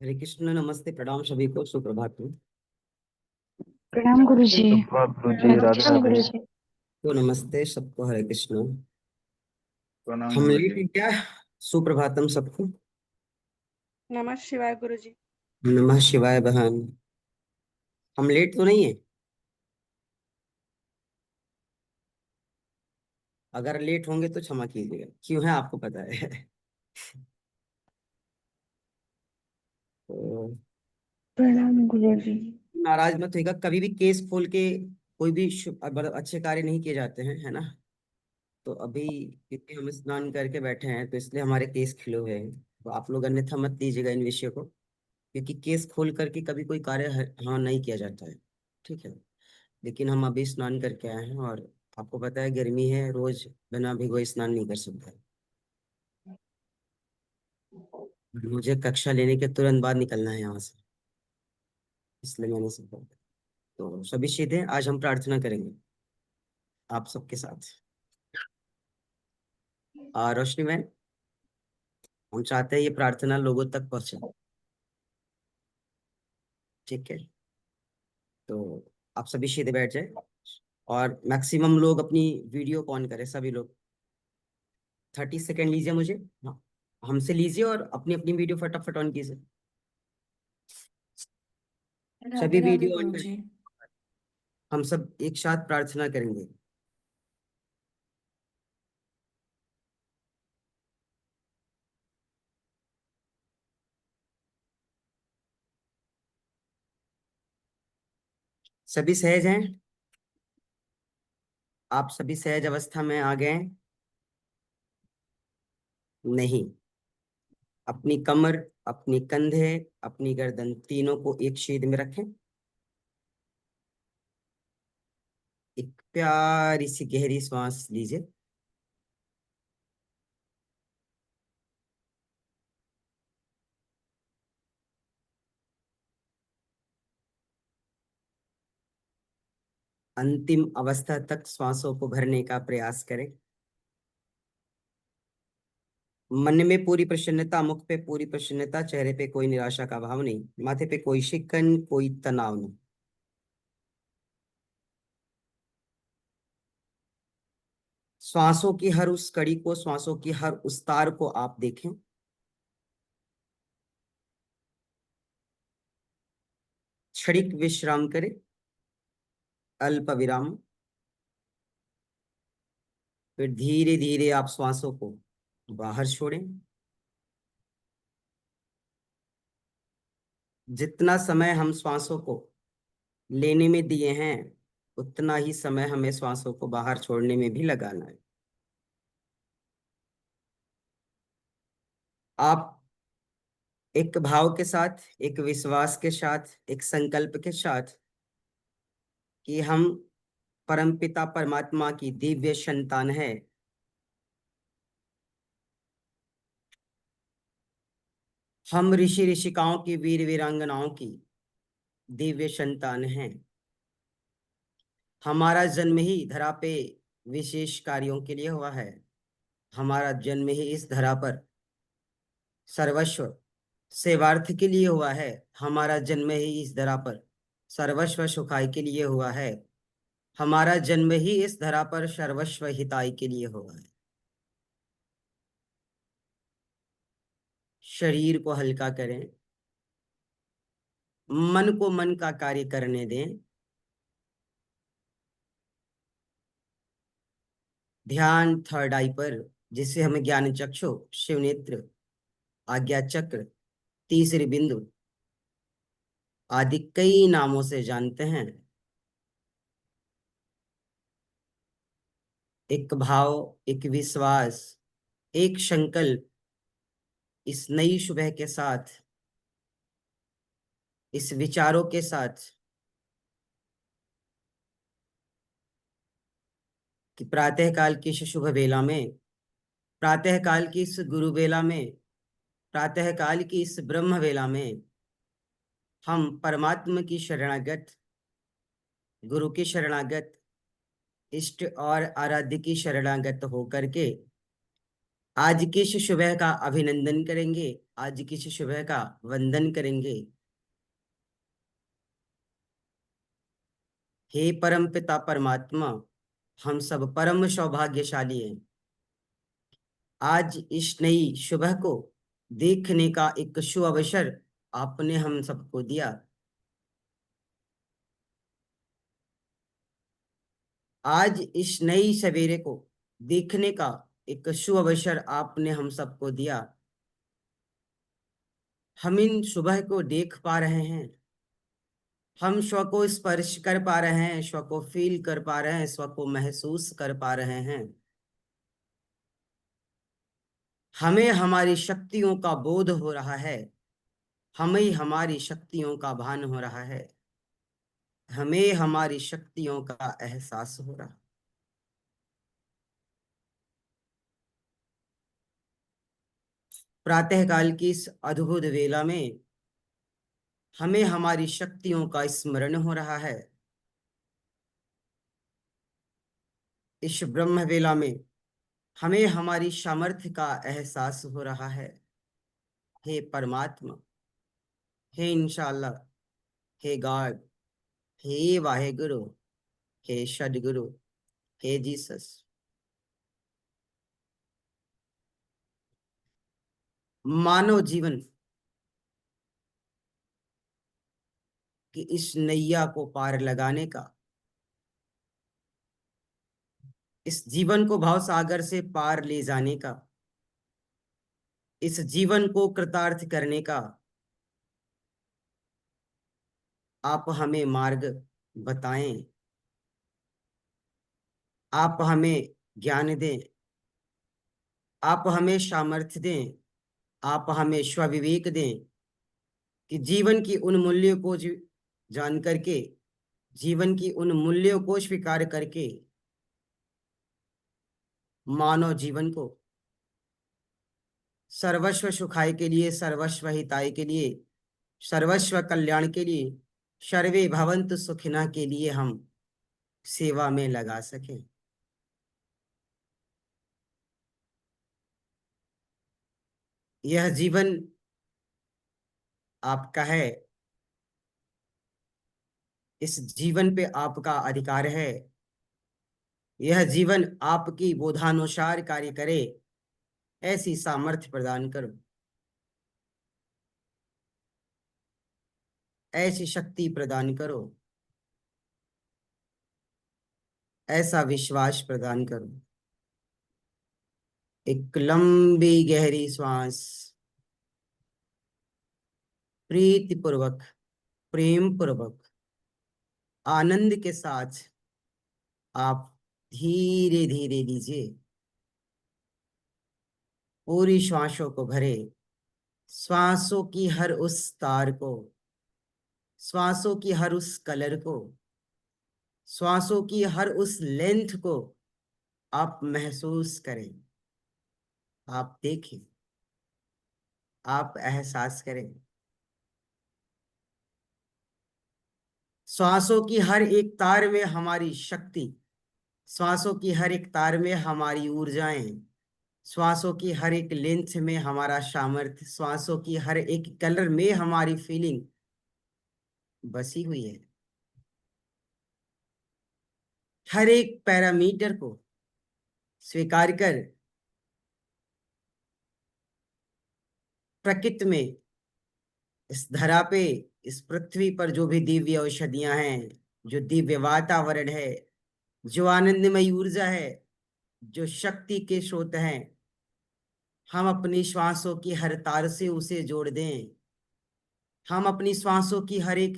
हरे कृष्ण, नमस्ते, प्रणाम सभी को, सुप्रभात में। प्रणाम गुरुजी। सुप्रभात गुरु जी। हरे राधे कृष्ण राधे। गुरुजी। तो नमस्ते सबको, हरे कृष्ण। प्रणाम हम गुरु लेट जी। हैं क्या? सुप्रभातम सबको। नमः शिवाय गुरुजी। नमः शिवाय बहन। हम लेट तो नहीं है? अगर लेट होंगे तो क्षमा कीजिएगा, क्यों है आपको पता है। तो प्रणाम गुरुजी। नाराज मत होइएगा, कभी भी केस खोल के कोई भी अच्छे कार्य नहीं किए जाते हैं, है ना। तो अभी क्योंकि हम स्नान करके बैठे हैं तो इसलिए हमारे केस खिले हुए हैं, तो आप लोग अन्यथा मत लीजिएगा इन विषयों को, क्योंकि केस खोल करके कभी कोई कार्य हाँ नहीं किया जाता है। ठीक है। लेकिन हम अभी स्नान करके आए हैं, और आपको पता है गर्मी है, रोज बिना भिगोए स्नान नहीं कर सकता है। मुझे कक्षा लेने के तुरंत बाद निकलना है यहाँ से, इसलिए मैंने सब बोला। तो सभी सीधे आज हम प्रार्थना करेंगे आप सबके साथ। रोशनी मैम, हम चाहते हैं ये प्रार्थना लोगों तक पहुंचे। ठीक है। तो आप सभी सीधे बैठ जाए, और मैक्सिमम लोग अपनी वीडियो को ऑन करें, सभी लोग। 30 सेकेंड लीजिए मुझे। हाँ, हमसे लीजिए और अपनी अपनी वीडियो फटाफट ऑन कीजिए। सभी राधे राधे वीडियो ऑन करें। गुरुजी। हम सब एक साथ प्रार्थना करेंगे। सभी सहज हैं? आप सभी सहज अवस्था में आ गए हैं? नहीं। अपनी कमर, अपनी कंधे, अपनी गर्दन तीनों को एक छेद में रखें। एक प्यारी सी गहरी सांस लीजिए। अंतिम अवस्था तक श्वासों को भरने का प्रयास करें। मन में पूरी प्रसन्नता, मुख पे पूरी प्रसन्नता, चेहरे पे कोई निराशा का भाव नहीं, माथे पे कोई शिकन, कोई तनाव नहीं। श्वासों की हर उस कड़ी को, श्वासों की हर उस तार को आप देखें। क्षणिक विश्राम करें, अल्प विराम। फिर धीरे धीरे आप श्वासों को बाहर छोड़ें। जितना समय हम श्वासों को लेने में दिए हैं, उतना ही समय हमें श्वासों को बाहर छोड़ने में भी लगाना है। आप एक भाव के साथ, एक विश्वास के साथ, एक संकल्प के साथ कि हम परमपिता परमात्मा की दिव्य संतान है, हम ऋषि ऋषिकाओं की, वीर वीरांगनाओं की दिव्य संतान हैं। हमारा जन्म ही धरा पे विशेष कार्यों के लिए हुआ है। हमारा जन्म ही इस धरा पर सर्वस्व सेवार्थ के लिए हुआ है। हमारा जन्म ही इस धरा पर सर्वस्व सुखाई के लिए हुआ है। हमारा जन्म ही इस धरा पर सर्वस्व हिताई के लिए हुआ है। शरीर को हल्का करें, मन को मन का कार्य करने दें। ध्यान थर्ड आई पर, जिसे हमें ज्ञान चक्षु, शिव नेत्र, आज्ञा चक्र, तीसरी बिंदु आदि कई नामों से जानते हैं। एक भाव, एक विश्वास, एक संकल्प इस नई सुबह के साथ, इस विचारों के साथ कि प्रातः काल की इस शुभ वेला में, प्रातः काल की इस गुरु वेला में, प्रातः काल की इस ब्रह्म वेला में हम परमात्मा की शरणागत, गुरु की शरणागत, इष्ट और आराध्य की शरणागत होकर के आज की इस सुबह का अभिनंदन करेंगे, आज की इस सुबह का वंदन करेंगे। हे परम पिता परमात्मा, हम सब परम सौभाग्यशाली हैं। आज इस नई सुबह को देखने का एक शुभ अवसर आपने हम सबको दिया। आज इस नई सवेरे को देखने का एक शुभ अवसर आपने हम सबको दिया। हम इन सुबह को देख पा रहे हैं, हम स्व को स्पर्श कर पा रहे हैं, स्व को फील कर पा रहे हैं, स्व को महसूस कर पा रहे हैं। हमें हमारी शक्तियों का बोध हो रहा है, हमें हमारी शक्तियों का भान हो रहा है, हमें हमारी शक्तियों का एहसास हो रहा है। प्रातःकाल की इस अद्भुत वेला में हमें हमारी शक्तियों का स्मरण हो रहा है। इस ब्रह्म वेला में हमें हमारी सामर्थ्य का एहसास हो रहा है। हे परमात्मा, हे इंशाअल्लाह, हे गॉड, हे वाहेगुरु, हे सदगुरु, हे जीसस। मानव जीवन की इस नैया को पार लगाने का, इस जीवन को भाव सागर से पार ले जाने का, इस जीवन को कृतार्थ करने का आप हमें मार्ग बताएं, आप हमें ज्ञान दें, आप हमें सामर्थ्य दें, आप हमें स्वविवेक दें कि जीवन की उन मूल्यों को जान करके, जीवन की उन मूल्यों को स्वीकार करके मानव जीवन को सर्वस्व सुखाय के लिए, सर्वस्व हिताय के लिए, सर्वस्व कल्याण के लिए, सर्वे भवन्तु सुखिनः के लिए हम सेवा में लगा सकें। यह जीवन आपका है, इस जीवन पे आपका अधिकार है। यह जीवन आपकी बोधानुसार कार्य करे, ऐसी सामर्थ्य प्रदान करो, ऐसी शक्ति प्रदान करो, ऐसा विश्वास प्रदान करो। एक लंबी गहरी श्वास प्रीति पूर्वक, प्रेम पूर्वक, आनंद के साथ आप धीरे धीरे लीजिए। पूरी श्वासों को भरे, श्वासों की हर उस तार को, श्वासों की हर उस कलर को, श्वासों की हर उस लेंथ को आप महसूस करें, आप देखें, आप एहसास करें। श्वासों की हर एक तार में हमारी शक्ति, श्वासों की हर एक तार में हमारी ऊर्जाएं, श्वासों की हर एक लेंथ में हमारा सामर्थ्य, श्वासों की हर एक कलर में हमारी फीलिंग बसी हुई है। हर एक पैरामीटर को स्वीकार कर प्रकृति में, इस धरा पे, इस पृथ्वी पर जो भी दिव्य औषधियां हैं, जो दिव्य वातावरण है, जो आनंदमय ऊर्जा है, जो शक्ति के स्रोत हैं, हम अपनी श्वासों की हर तार से उसे जोड़ दें। हम अपनी श्वासों की हर एक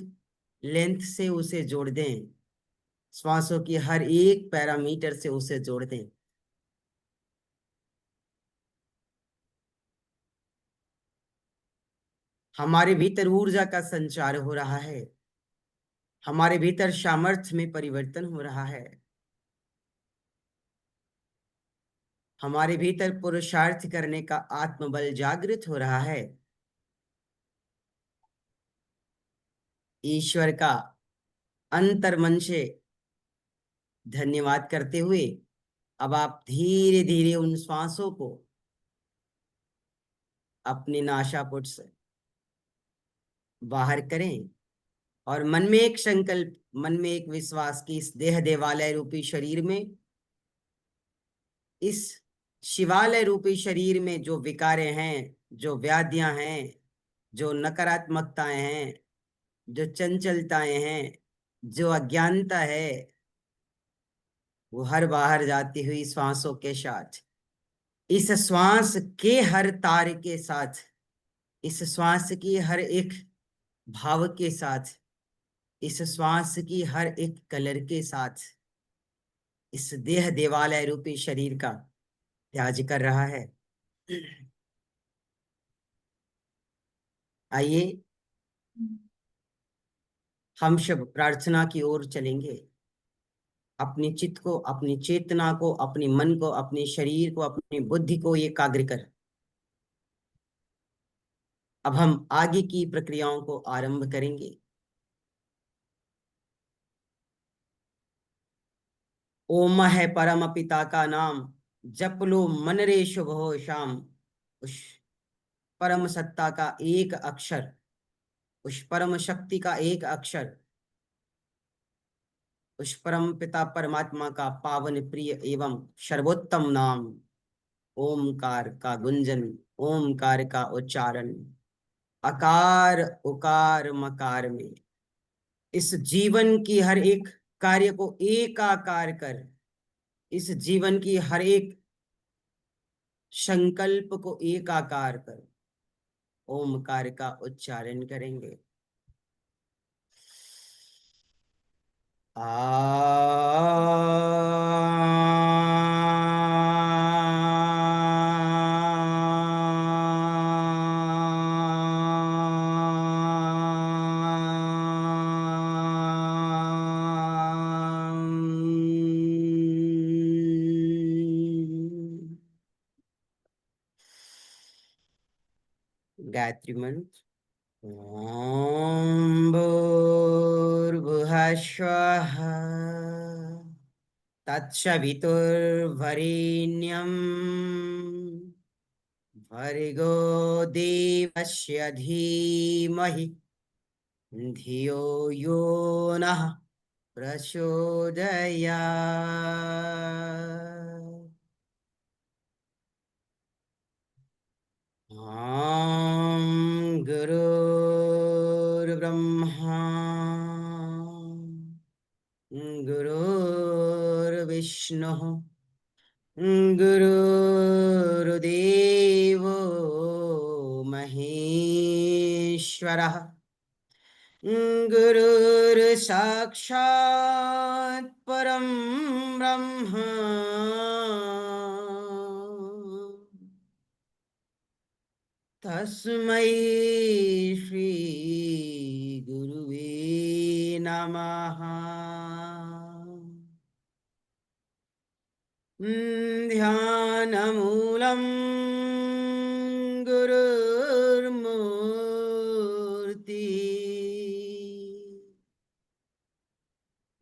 लेंथ से उसे जोड़ दें, श्वासों की हर एक पैरामीटर से उसे जोड़ दें। हमारे भीतर ऊर्जा का संचार हो रहा है, हमारे भीतर सामर्थ्य में परिवर्तन हो रहा है, हमारे भीतर पुरुषार्थ करने का आत्मबल जागृत हो रहा है। ईश्वर का अंतर्मन से धन्यवाद करते हुए अब आप धीरे धीरे उन श्वासों को अपनी नासापुट से बाहर करें और मन में एक संकल्प, मन में एक विश्वास कि इस देह देवालय रूपी शरीर में, इस शिवालय रूपी शरीर में जो विकारें हैं, जो व्याधियां हैं, जो नकारात्मकताएं हैं, जो चंचलताएं हैं, जो अज्ञानता है, वो हर बाहर जाती हुई श्वासों के साथ, इस श्वास के हर तार के साथ, इस श्वास की हर एक भाव के साथ, इस श्वास की हर एक कलर के साथ इस देह देवालय रूपी शरीर का त्याज कर रहा है। आइए हम सब प्रार्थना की ओर चलेंगे। अपनी चित्त को, अपनी चेतना को, अपनी मन को, अपने शरीर को, अपनी बुद्धि को एकाग्र कर अब हम आगे की प्रक्रियाओं को आरंभ करेंगे। ओम है परम पिता का नाम, जप लो मन रे शुभ हो शाम। उस परम सत्ता का एक अक्षर, उस परम शक्ति का एक अक्षर, उस परम पिता परमात्मा का पावन प्रिय एवं सर्वोत्तम नाम ओमकार का गुंजन, ओमकार का उच्चारण अकार उकार मकार में इस जीवन की हर एक कार्य को एकाकार कर, इस जीवन की हर एक संकल्प को एकाकार कर ओमकार का उच्चारण करेंगे। गायत्री मंत्र। ओम भूर्भुवः स्वः तत्सवितुर्वरेण्यं भर्गो देवस्य धीमहि धियो यो नः प्रचोदयात्। ॐ गुरुर्ब्रह्मा गुरुर्विष्णुः गुरुर्देवो महेश्वरः गुरुर्साक्षात् परं ब्रह्म तस्मै श्री गुरुवे नमः। ध्यानमूलं गुरुर्मूर्ति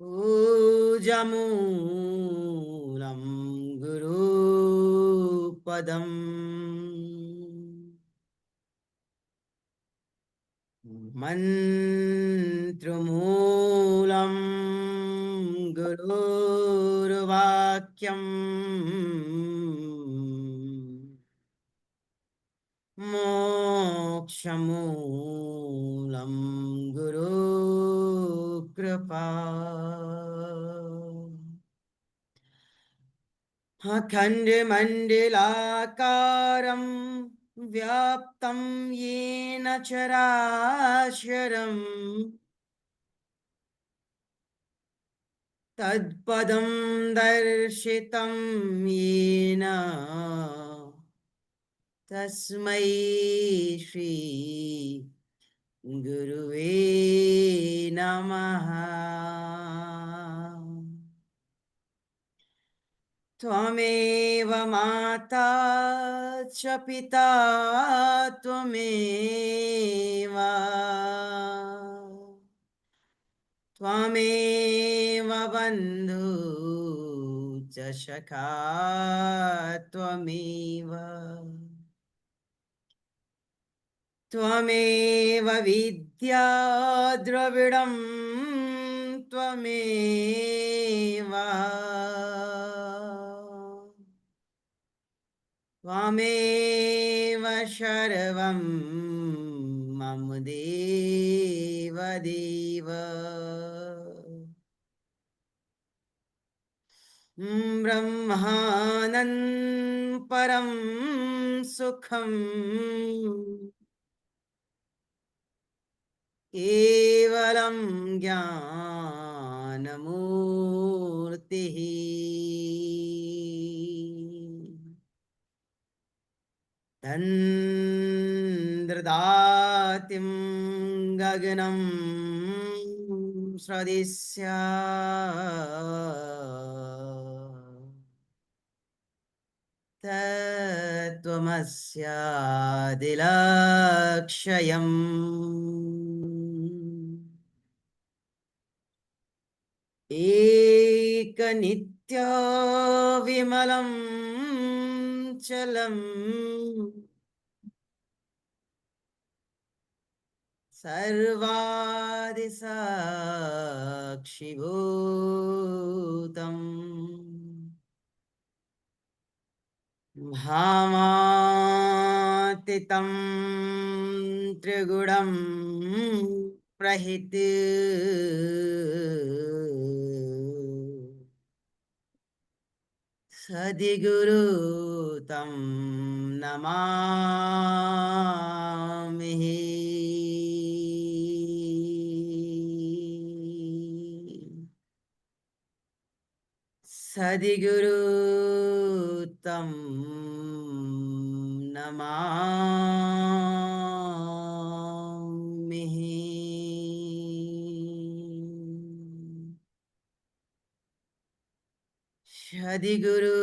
पूजमूलं गुरुपदम् मन्त्रमूलं गुरुर्वाक्यम् मोक्षमूलं गुरुकृपा। अखण्डमण्डलाकारं व्याप्तं येन चराचरम् तत्पदं दर्शितं येन तस्मै श्री गुरुवे नमः। त्वमेव माता च पिता त्वमेव, त्वमेव बन्धु च सखा त्वमेव। त्वमेव विद्या द्रविडं त्वमेव त्वमेव सर्वं मम देव देव ब्रह्मानं परं सुखं केवलं ज्ञानमूर्तिः तन्द्रदातिं गगनं सदिस्या तत्त्वमस्यादिलक्ष्यम् एकनित्य विमलं चलम् सर्वादिसाक्षिभूतम् भामातीतं त्रिगुणं प्रहित सद्गुरु तं नमामि सद्गुरु तं नमामि सद्गुरु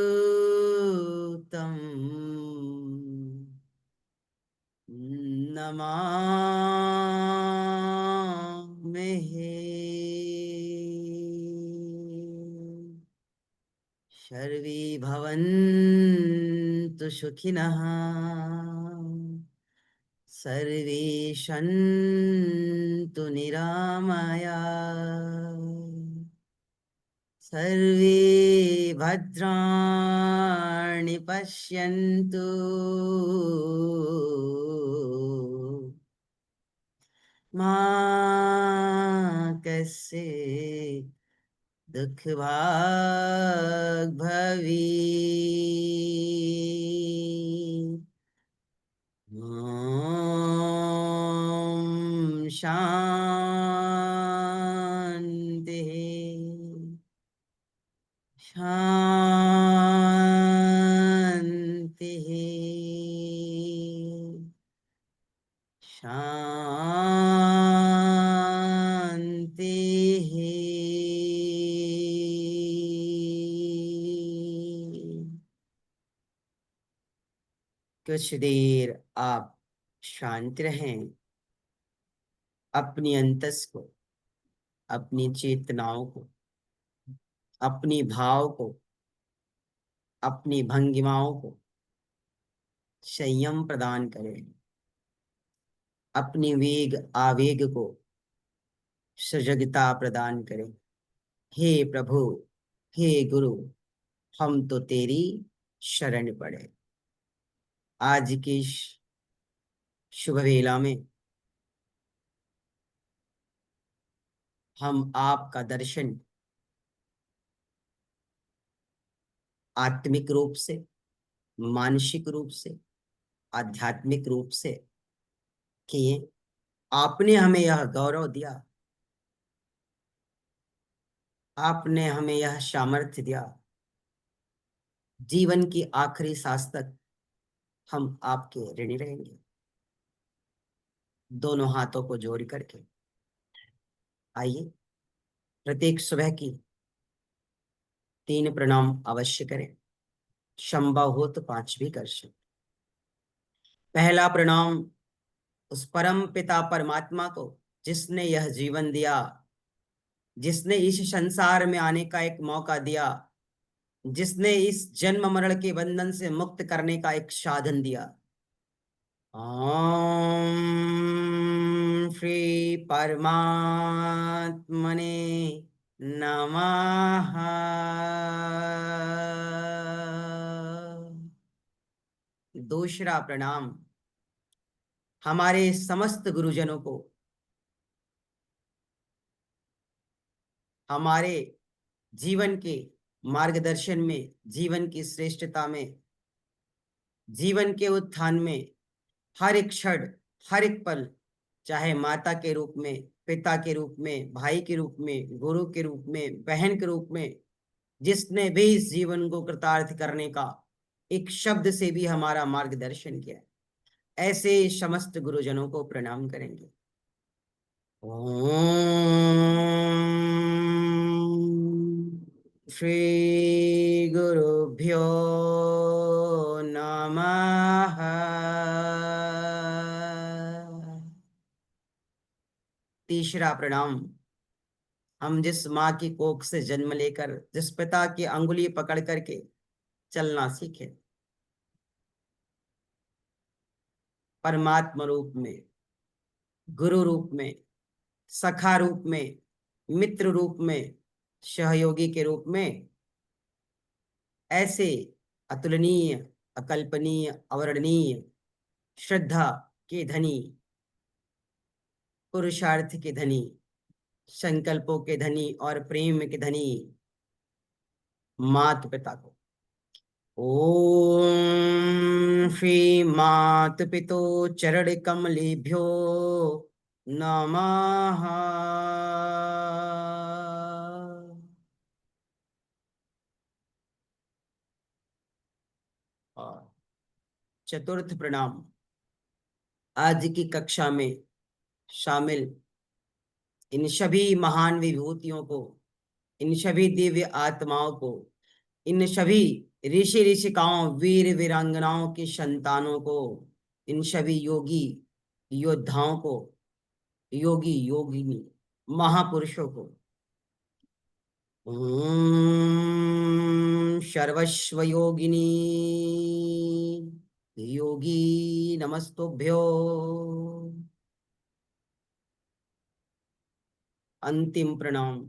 तं नमामि सर्वे भवन्तु सुखिनः सर्वे सन्तु निरामया सर्वे भद्राणि पश्यन्तु मा कश्चित् दुख भाग भवी ओम शांति शांति शांति कुछ देर आप शांत रहें, अपनी अंतस को, अपनी चेतनाओं को, अपनी भाव को, अपनी भंगिमाओं को संयम प्रदान करें, अपनी वेग आवेग को सजगता प्रदान करें। हे प्रभु, हे गुरु, हम तो तेरी शरण पड़े। आज की शुभ वेला में हम आपका दर्शन आत्मिक रूप से, मानसिक रूप से, आध्यात्मिक रूप से किए। आपने हमें यह गौरव दिया, आपने हमें यह सामर्थ्य दिया। जीवन की आखिरी सांस तक हम आपके ऋणी रहेंगे। दोनों हाथों को जोड़ करके आइए, प्रत्येक सुबह की 3 प्रणाम अवश्य करें, संभव हो तो 5 भी कर सकते। पहला प्रणाम उस परम पिता परमात्मा को जिसने यह जीवन दिया, जिसने इस संसार में आने का एक मौका दिया, जिसने इस जन्म मरण के बंधन से मुक्त करने का एक साधन दिया। ओम श्री परमात्मने नमः। दूसरा प्रणाम हमारे समस्त गुरुजनों को, हमारे जीवन के मार्गदर्शन में, जीवन की श्रेष्ठता में, जीवन के उत्थान में, हर एक क्षण, हर एक पल, चाहे माता के रूप में, पिता के रूप में, भाई के रूप में, गुरु के रूप में, बहन के रूप में, जिसने भी इस जीवन को कृतार्थ करने का एक शब्द से भी हमारा मार्गदर्शन किया, ऐसे समस्त गुरुजनों को प्रणाम करेंगे। ओम श्री गुरुभ्यो नमः। तीसरा प्रणाम हम जिस माँ की कोख से जन्म लेकर, जिस पिता की अंगुली पकड़ करके चलना सीखे, परमात्मा रूप में, गुरु रूप में, सखा रूप में, मित्र रूप में, सहयोगी के रूप में, ऐसे अतुलनीय, अकल्पनीय, अवर्णनीय श्रद्धा के धनी, पुरुषार्थ के धनी, संकल्पों के धनी और प्रेम के धनी मात पिता को, ओम श्री मात पितो चरण कमलेभ्यो नमः। और चतुर्थ प्रणाम आज की कक्षा में शामिल इन सभी महान विभूतियों को, इन सभी दिव्य आत्माओं को, इन सभी ऋषि ऋषिकाओं, वीर वीरांगनाओं की संतानों को, इन सभी योगी योद्धाओं को, योगी योगिनी महापुरुषों को, ओम सर्वस्व योगिनी योगी नमस्तुभ्यो। अंतिम प्रणाम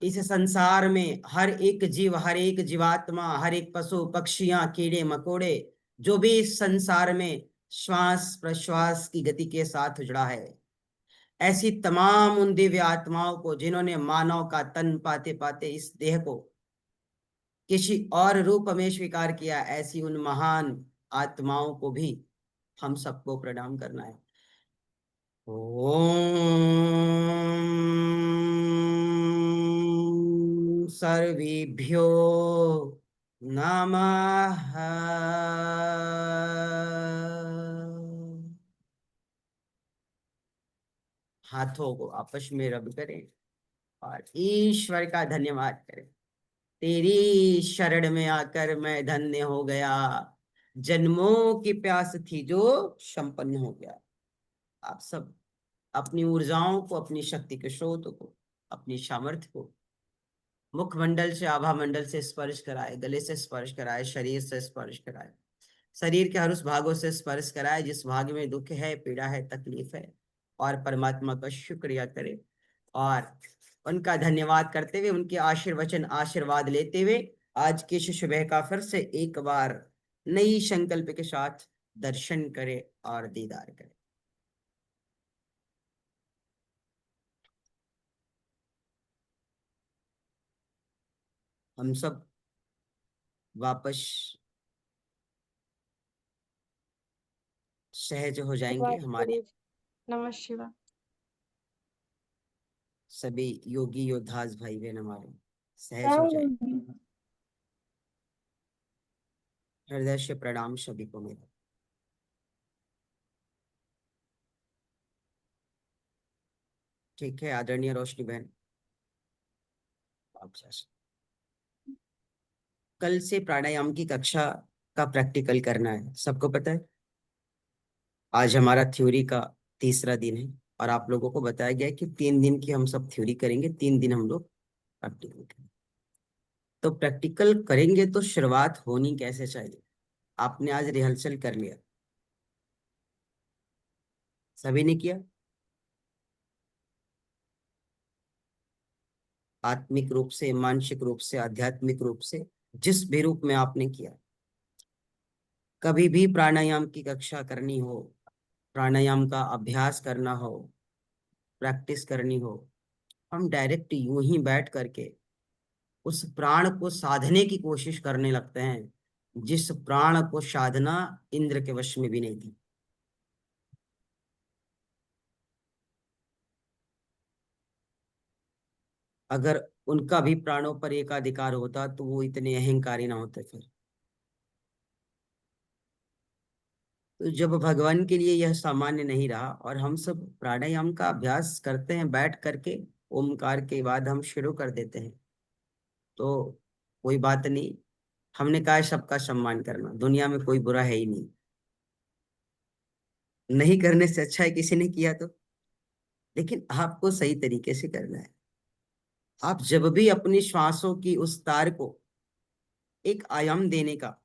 इस संसार में हर एक जीव, हर एक जीवात्मा, हर एक पशु पक्षियां, कीड़े मकोड़े, जो भी इस संसार में श्वास प्रश्वास की गति के साथ जुड़ा है, ऐसी तमाम उन दिव्य आत्माओं को जिन्होंने मानव का तन पाते पाते इस देह को किसी और रूप में स्वीकार किया, ऐसी उन महान आत्माओं को भी हम सबको प्रणाम करना है। ओम सर्वेभ्यो नमः। हाथों को आपस में रब करें और ईश्वर का धन्यवाद करें। तेरी शरण में आकर मैं धन्य हो गया, जन्मों की प्यास थी जो संपन्न हो गया। आप सब अपनी ऊर्जाओं को, अपनी शक्ति के स्रोत को, अपनी सामर्थ्य को मुखमंडल से, आभा मंडल से स्पर्श कराए, गले से स्पर्श कराए, शरीर से स्पर्श कराए, शरीर के हर उस भागों से स्पर्श कराए जिस भाग में दुख है, पीड़ा है, तकलीफ है, और परमात्मा का शुक्रिया करें और उनका धन्यवाद करते हुए, उनके आशीर्वचन आशीर्वाद लेते हुए आज के सुबह का फिर से एक बार नई संकल्प के साथ दर्शन करें और दीदार करें। हम सब वापस सहज हो जाएंगे। हमारे गुरुजी नमः शिवाय। सभी योगी योद्धास भाई बहन हमारे सहज हो जाएंगे। हृदय से प्रणाम सभी को मेरा। ठीक है आदरणीय रोशनी बहन, आप जा सकते। कल से प्राणायाम की कक्षा का प्रैक्टिकल करना है, सबको पता है। आज हमारा थ्योरी का तीसरा दिन है और आप लोगों को बताया गया है कि 3 दिन की हम सब थ्योरी करेंगे, 3 दिन हम लोग प्रैक्टिकल करेंगे। तो प्रैक्टिकल करेंगे तो शुरुआत होनी कैसे चाहिए? आपने आज रिहर्सल कर लिया, सभी ने किया। आत्मिक रूप से, मानसिक रूप से, आध्यात्मिक रूप से, जिस भी रूप में आपने किया। कभी भी प्राणायाम की कक्षा करनी हो, प्राणायाम का अभ्यास करना हो, प्रैक्टिस करनी हो, हम डायरेक्ट यूं ही बैठ करके उस प्राण को साधने की कोशिश करने लगते हैं, जिस प्राण को साधना इंद्र के वश में भी नहीं थी। अगर उनका भी प्राणों पर एकाधिकार होता तो वो इतने अहंकारी ना होते फिर। तो जब भगवान के लिए यह सामान्य नहीं रहा और हम सब प्राणायाम का अभ्यास करते हैं बैठ करके, ओमकार के बाद हम शुरू कर देते हैं, तो कोई बात नहीं। हमने कहा है सबका सम्मान करना, दुनिया में कोई बुरा है ही नहीं। नहीं करने से अच्छा है किसी ने किया तो। लेकिन आपको सही तरीके से करना है। आप जब भी अपनी श्वासों की उस तार को एक आयाम देने का,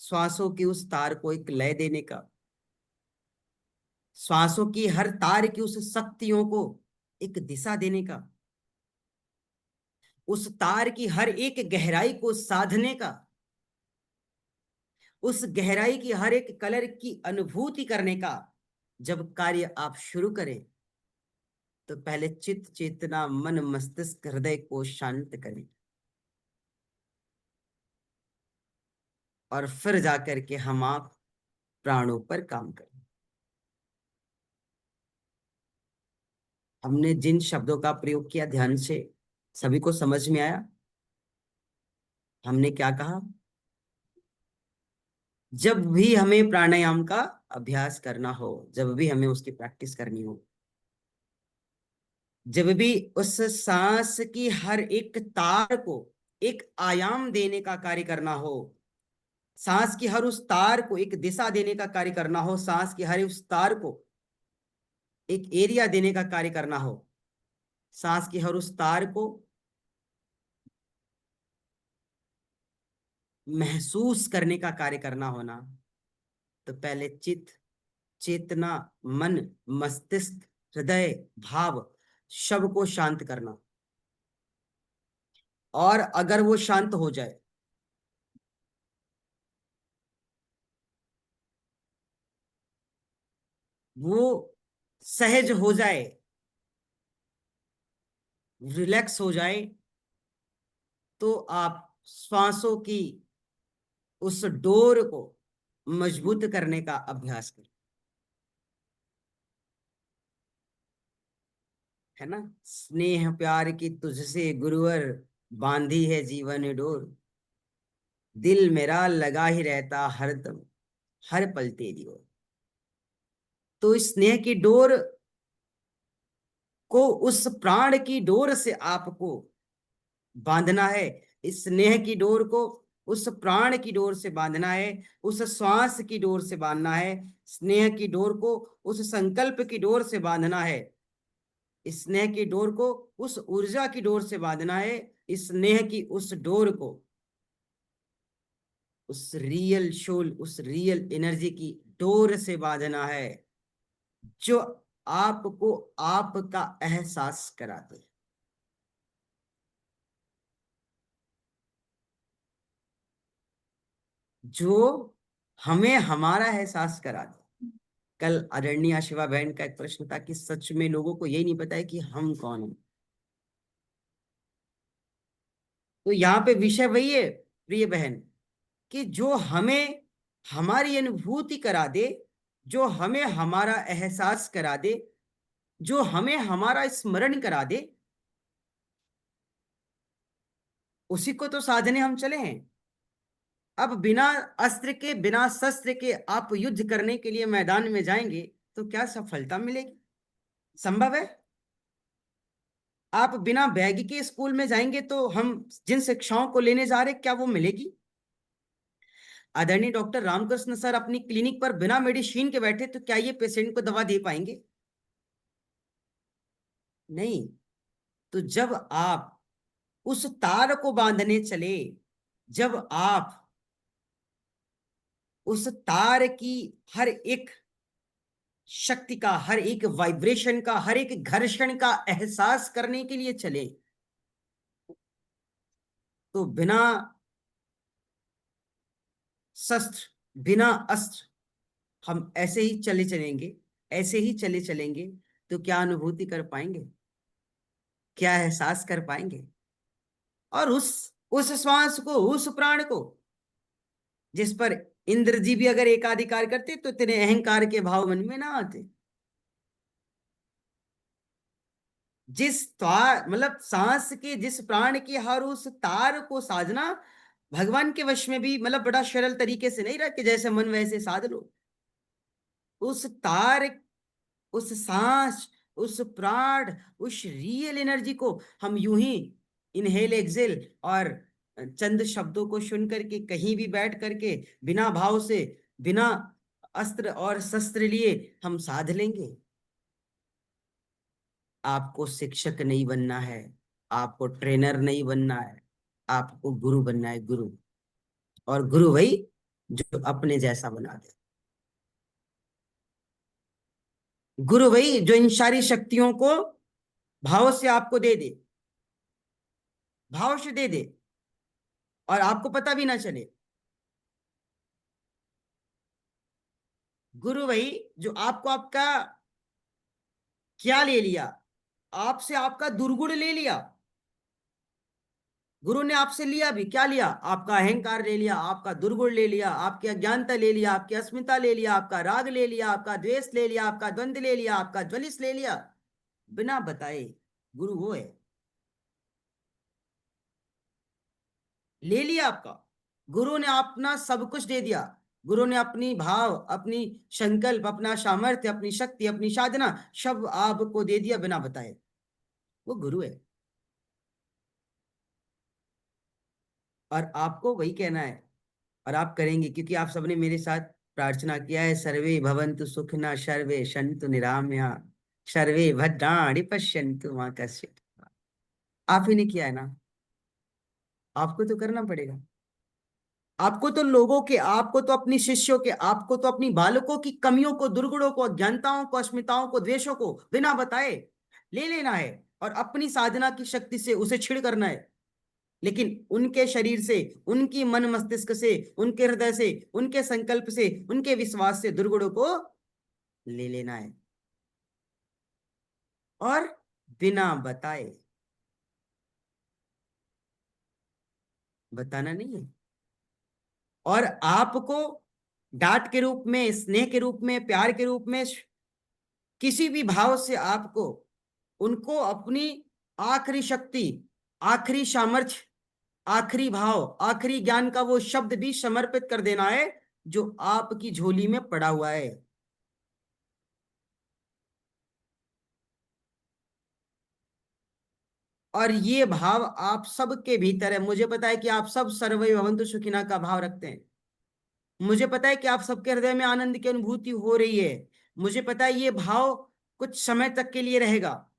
श्वासों की उस तार को एक लय देने का, श्वासों की हर तार की उस शक्तियों को एक दिशा देने का, उस तार की हर एक गहराई को साधने का, उस गहराई की हर एक कलर की अनुभूति करने का जब कार्य आप शुरू करें, तो पहले चित्त, चेतना, मन, मस्तिष्क, हृदय को शांत करें और फिर जाकर के हम आप प्राणों पर काम करें। हमने जिन शब्दों का प्रयोग किया ध्यान से सभी को समझ में आया? हमने क्या कहा? जब भी हमें प्राणायाम का अभ्यास करना हो, जब भी हमें उसकी प्रैक्टिस करनी हो, जब भी उस सांस की हर एक तार को एक आयाम देने का कार्य करना हो, सांस की हर उस तार को एक दिशा देने का कार्य करना हो, सांस की हर उस तार को एक एरिया देने का कार्य करना हो, सांस की हर उस तार को महसूस करने का कार्य करना होना, तो पहले चित्त, चेतना, मन, मस्तिष्क, हृदय, भाव सब को शांत करना। और अगर वो शांत हो जाए, वो सहज हो जाए, रिलैक्स हो जाए, तो आप श्वासों की उस डोर को मजबूत करने का अभ्यास करें। है ना? स्नेह प्यार की तुझसे गुरुवर, बांधी है जीवन डोर, दिल मेरा लगा ही रहता हरदम, हर पल तेरी ओर। तो इस स्नेह की डोर को उस प्राण की डोर से आपको बांधना है। इस स्नेह की डोर को उस प्राण की डोर से बांधना है, उस श्वास की डोर से बांधना है, स्नेह की डोर को उस संकल्प की डोर से बांधना है, स्नेह की डोर को उस ऊर्जा की डोर से बांधना है, स्नेह की उस डोर को उस रियल शोल, उस रियल एनर्जी की डोर से बांधना है, जो आपको आपका एहसास कराते हैं, जो हमें हमारा एहसास कराते। कल आदरणीय शिवा बहन का एक प्रश्न था कि सच में लोगों को यही नहीं पता है कि हम कौन हैं। तो यहाँ पे विषय वही है प्रिय बहन, कि जो हमें हमारी अनुभूति करा दे, जो हमें हमारा एहसास करा दे, जो हमें हमारा स्मरण करा दे, उसी को तो साधने हम चले हैं। अब बिना अस्त्र के, बिना शस्त्र के आप युद्ध करने के लिए मैदान में जाएंगे तो क्या सफलता मिलेगी? संभव है? आप बिना बैग के स्कूल में जाएंगे तो हम जिन शिक्षाओं को लेने जा रहे, क्या वो मिलेगी? आदरणीय डॉक्टर रामकृष्ण सर अपनी क्लिनिक पर बिना मेडिसिन के बैठे तो क्या ये पेशेंट को दवा दे पाएंगे? नहीं। तो जब आप उस तार को बांधने चले, जब आप उस तार की हर एक शक्ति का, हर एक वाइब्रेशन का, हर एक घर्षण का एहसास करने के लिए चले, तो बिना शस्त्र, बिना अस्त्र हम ऐसे ही चले चलेंगे, ऐसे ही चले चलेंगे, तो क्या अनुभूति कर पाएंगे, क्या एहसास कर पाएंगे? और उस श्वास को, उस प्राण को, जिस पर इंद्र जी भी अगर एकाधिकार करते तो तेरे अहंकार के भाव मन में ना आते। जिस तार, मतलब सांस के जिस प्राण की हर उस तार को साधना भगवान के वश में भी, मतलब बड़ा सरल तरीके से नहीं रह के जैसे मन वैसे साध लो। उस तार, उस सांस, उस प्राण, उस रियल एनर्जी को हम यूं ही इनहेल एक्सेल और चंद शब्दों को सुन करके कहीं भी बैठ करके बिना भाव से, बिना अस्त्र और शस्त्र लिए हम साध लेंगे। आपको शिक्षक नहीं बनना है, आपको ट्रेनर नहीं बनना है, आपको गुरु बनना है, गुरु। और गुरु वही जो अपने जैसा बना दे, गुरु वही जो इन सारी शक्तियों को भाव से आपको दे दे, भाव से दे दे और आपको पता भी ना चले। गुरु वही जो आपको आपका क्या ले लिया, आपसे आपका दुर्गुण ले लिया। गुरु ने आपसे लिया भी क्या लिया? आपका अहंकार ले लिया, आपका दुर्गुण ले लिया, आपकी अज्ञानता ले लिया, आपकी अस्मिता ले लिया, आपका राग ले लिया, आपका द्वेष ले लिया, आपका द्वंद्व ले लिया, आपका ज्वलिस ले लिया, बिना बताए। गुरु वो है, ले लिया आपका। गुरु ने अपना सब कुछ दे दिया। गुरु ने अपनी भाव, अपनी संकल्प, अपना सामर्थ्य, अपनी शक्ति, अपनी साधना सब आपको दे दिया बिना बताए। वो गुरु है। और आपको वही कहना है और आप करेंगे, क्योंकि आप सबने मेरे साथ प्रार्थना किया है, सर्वे भवन्तु सुखिनः, सर्वे सन्तु निरामया, सर्वे भद्राणि पश्यन्तु मा कश्चित्। आप ही ने किया है ना, आपको तो करना पड़ेगा। आपको तो लोगों के, आपको तो अपनी शिष्यों के, आपको तो अपनी बालकों की कमियों को, दुर्गुणों को, अज्ञानताओं को, अस्मिताओं को, द्वेषों को बिना बताए ले लेना है और अपनी साधना की शक्ति से उसे छिड़ करना है। लेकिन उनके शरीर से, उनकी मन मस्तिष्क से, उनके हृदय से, उनके संकल्प से, उनके विश्वास से दुर्गुणों को ले लेना है और बिना बताए। बताना नहीं है। और आपको डांट के रूप में, स्नेह के रूप में, प्यार के रूप में, किसी भी भाव से आपको उनको अपनी आखिरी शक्ति, आखिरी सामर्थ्य, आखिरी भाव, आखिरी ज्ञान का वो शब्द भी समर्पित कर देना है जो आपकी झोली में पड़ा हुआ है। और ये भाव आप सबके भीतर है। मुझे पता है कि आप सब सर्वे भवन्तु सुखिनः का भाव रखते हैं। मुझे पता है कि आप सबके हृदय में आनंद की अनुभूति हो रही है। मुझे पता है ये भाव कुछ समय तक के लिए रहेगा,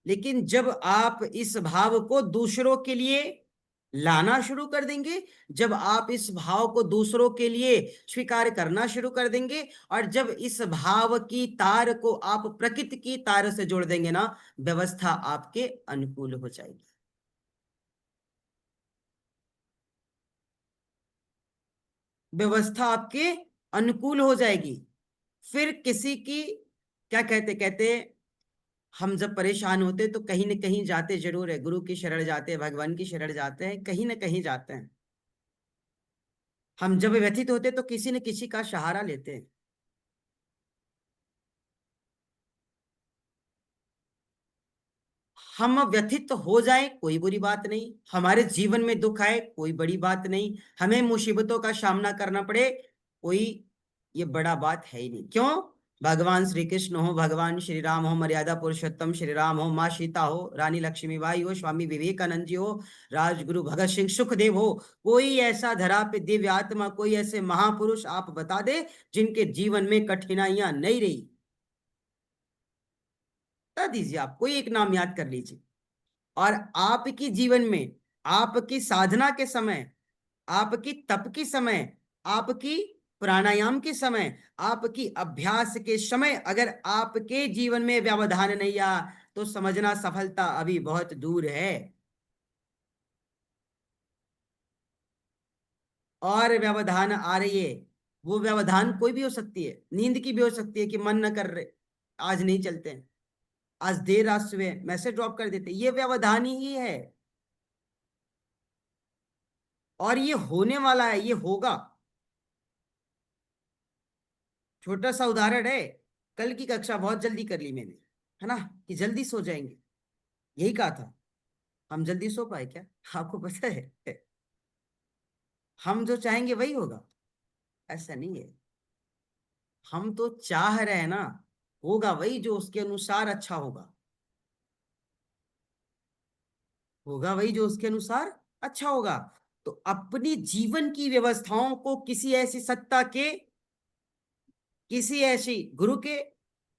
लेकिन जब आप इस भाव को दूसरों के लिए लाना शुरू कर देंगे, जब आप इस भाव को दूसरों के लिए स्वीकार करना शुरू कर देंगे, और जब इस भाव की तार को आप प्रकृति की तार से जोड़ देंगे ना, व्यवस्था आपके अनुकूल हो जाएगी। व्यवस्था आपके अनुकूल हो जाएगी। फिर किसी की, क्या कहते कहते हम जब परेशान होते तो कहीं न कहीं जाते जरूर है, गुरु की शरण जाते हैं, भगवान की शरण जाते हैं, कहीं ना कहीं जाते हैं। हम जब व्यथित होते तो किसी न किसी का सहारा लेते हैं। हम व्यथित हो जाए कोई बुरी बात नहीं, हमारे जीवन में दुख आए कोई बड़ी बात नहीं, हमें मुसीबतों का सामना करना पड़े कोई ये बड़ा बात है ही नहीं। क्यों? भगवान श्री कृष्ण हो, भगवान श्री राम हो, मर्यादा पुरुषोत्तम श्री राम हो, माँ सीता हो, रानी लक्ष्मीबाई हो, स्वामी विवेकानंद जी हो, राजगुरु भगत सिंह सुखदेव हो, कोई ऐसा धरा पे दिव्य आत्मा, कोई ऐसे महापुरुष आप बता दे जिनके जीवन में कठिनाइयां नहीं रही, बता दीजिए। आप कोई एक नाम याद कर लीजिए। और आपकी जीवन में, आपकी साधना के समय, आपकी तप के समय, आपकी प्राणायाम के समय, आपकी अभ्यास के समय अगर आपके जीवन में व्यवधान नहीं आया तो समझना सफलता अभी बहुत दूर है। और व्यवधान आ रही है, वो व्यवधान कोई भी हो सकती है, नींद की भी हो सकती है कि मन न कर रहे, आज नहीं चलते हैं, आज देर रात सुबह मैसेज ड्रॉप कर देते, ये व्यवधान ही है। और ये होने वाला है, ये होगा। छोटा सा उदाहरण है, कल की कक्षा बहुत जल्दी कर ली मैंने, है ना, कि जल्दी सो जाएंगे, यही कहा था। हम जल्दी सो पाए क्या? आपको पता है, हम जो चाहेंगे वही होगा, ऐसा नहीं है। हम तो चाह रहे हैं ना, होगा वही जो उसके अनुसार अच्छा होगा, होगा वही जो उसके अनुसार अच्छा होगा। तो अपनी जीवन की व्यवस्थाओं को किसी ऐसी सत्ता के, किसी ऐसी गुरु के,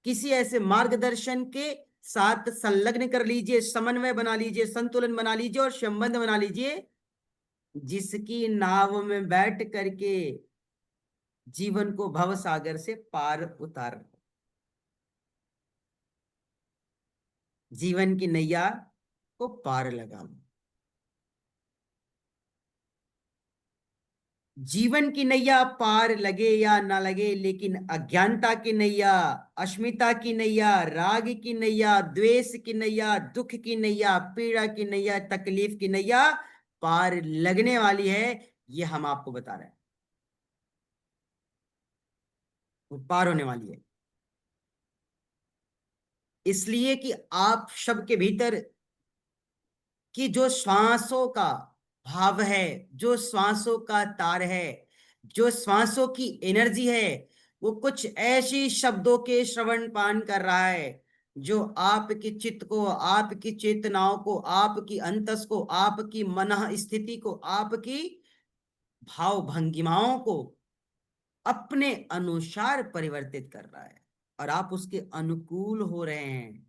किसी ऐसे मार्गदर्शन के साथ संलग्न कर लीजिए, समन्वय बना लीजिए, संतुलन बना लीजिए और संबंध बना लीजिए, जिसकी नाव में बैठ करके जीवन को भव सागर से पार उतार, जीवन की नैया को पार लगाओ। जीवन की नैया पार लगे या ना लगे, लेकिन अज्ञानता की नैया, अस्मिता की नैया, राग की नैया, द्वेष की नैया, दुख की नैया, पीड़ा की नैया, तकलीफ की नैया पार लगने वाली है। ये हम आपको बता रहे हैं, वो पार होने वाली है। इसलिए कि आप सबके भीतर कि जो श्वासों का भाव है, जो श्वासों का तार है, जो श्वासों की एनर्जी है, वो कुछ ऐसी शब्दों के श्रवण पान कर रहा है जो आपके चित्त को, आपकी चेतनाओं को, आपकी अंतस को, आपकी मन स्थिति को, आपकी भाव भंगिमाओं को अपने अनुसार परिवर्तित कर रहा है और आप उसके अनुकूल हो रहे हैं।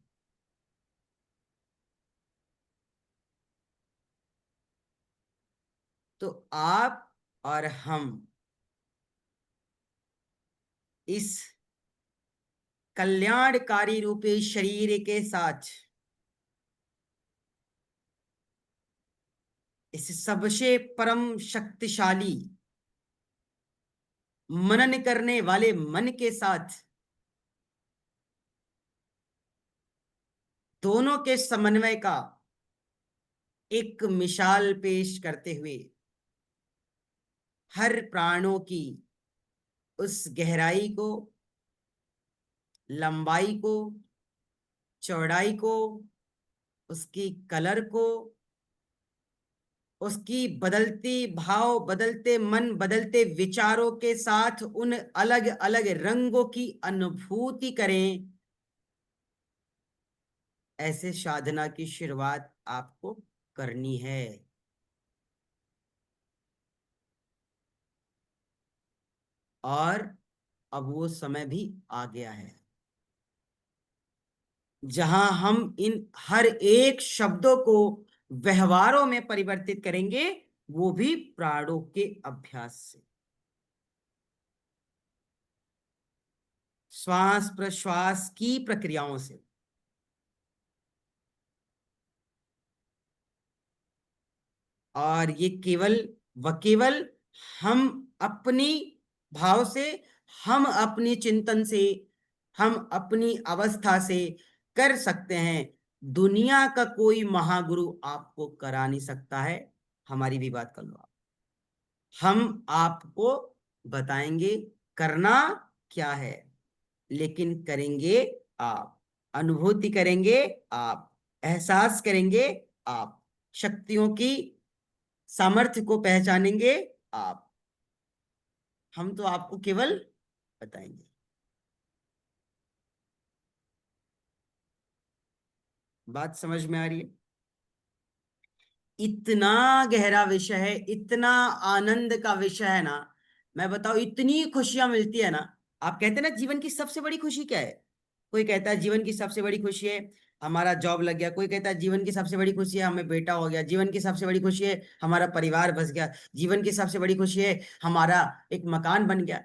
तो आप और हम इस कल्याणकारी रूपी शरीर के साथ, इस सबसे परम शक्तिशाली मनन करने वाले मन के साथ, दोनों के समन्वय का एक मिसाल पेश करते हुए हर प्राणों की उस गहराई को, लंबाई को, चौड़ाई को, उसकी कलर को, उसकी बदलती भाव, बदलते मन, बदलते विचारों के साथ उन अलग अलग रंगों की अनुभूति करें। ऐसे साधना की शुरुआत आपको करनी है। और अब वो समय भी आ गया है जहां हम इन हर एक शब्दों को व्यवहारों में परिवर्तित करेंगे, वो भी प्राणों के अभ्यास से, श्वास प्रश्वास की प्रक्रियाओं से। और ये केवल व केवल हम अपनी भाव से, हम अपनी चिंतन से, हम अपनी अवस्था से कर सकते हैं। दुनिया का कोई महागुरु आपको करा नहीं सकता है। हमारी भी बात कर लो आप, हम आपको बताएंगे करना क्या है, लेकिन करेंगे आप, अनुभूति करेंगे आप, एहसास करेंगे आप, शक्तियों की सामर्थ्य को पहचानेंगे आप। हम तो आपको केवल बताएंगे। बात समझ में आ रही है? इतना गहरा विषय है, इतना आनंद का विषय है ना, मैं बताऊं, इतनी खुशियां मिलती है ना। आप कहते हैं ना जीवन की सबसे बड़ी खुशी क्या है? कोई कहता है जीवन की सबसे बड़ी खुशी है हमारा जॉब लग गया, कोई कहता है जीवन की सबसे बड़ी खुशी है हमें बेटा हो गया, जीवन की सबसे बड़ी खुशी है हमारा परिवार बस गया, जीवन की सबसे बड़ी खुशी है हमारा एक मकान बन गया।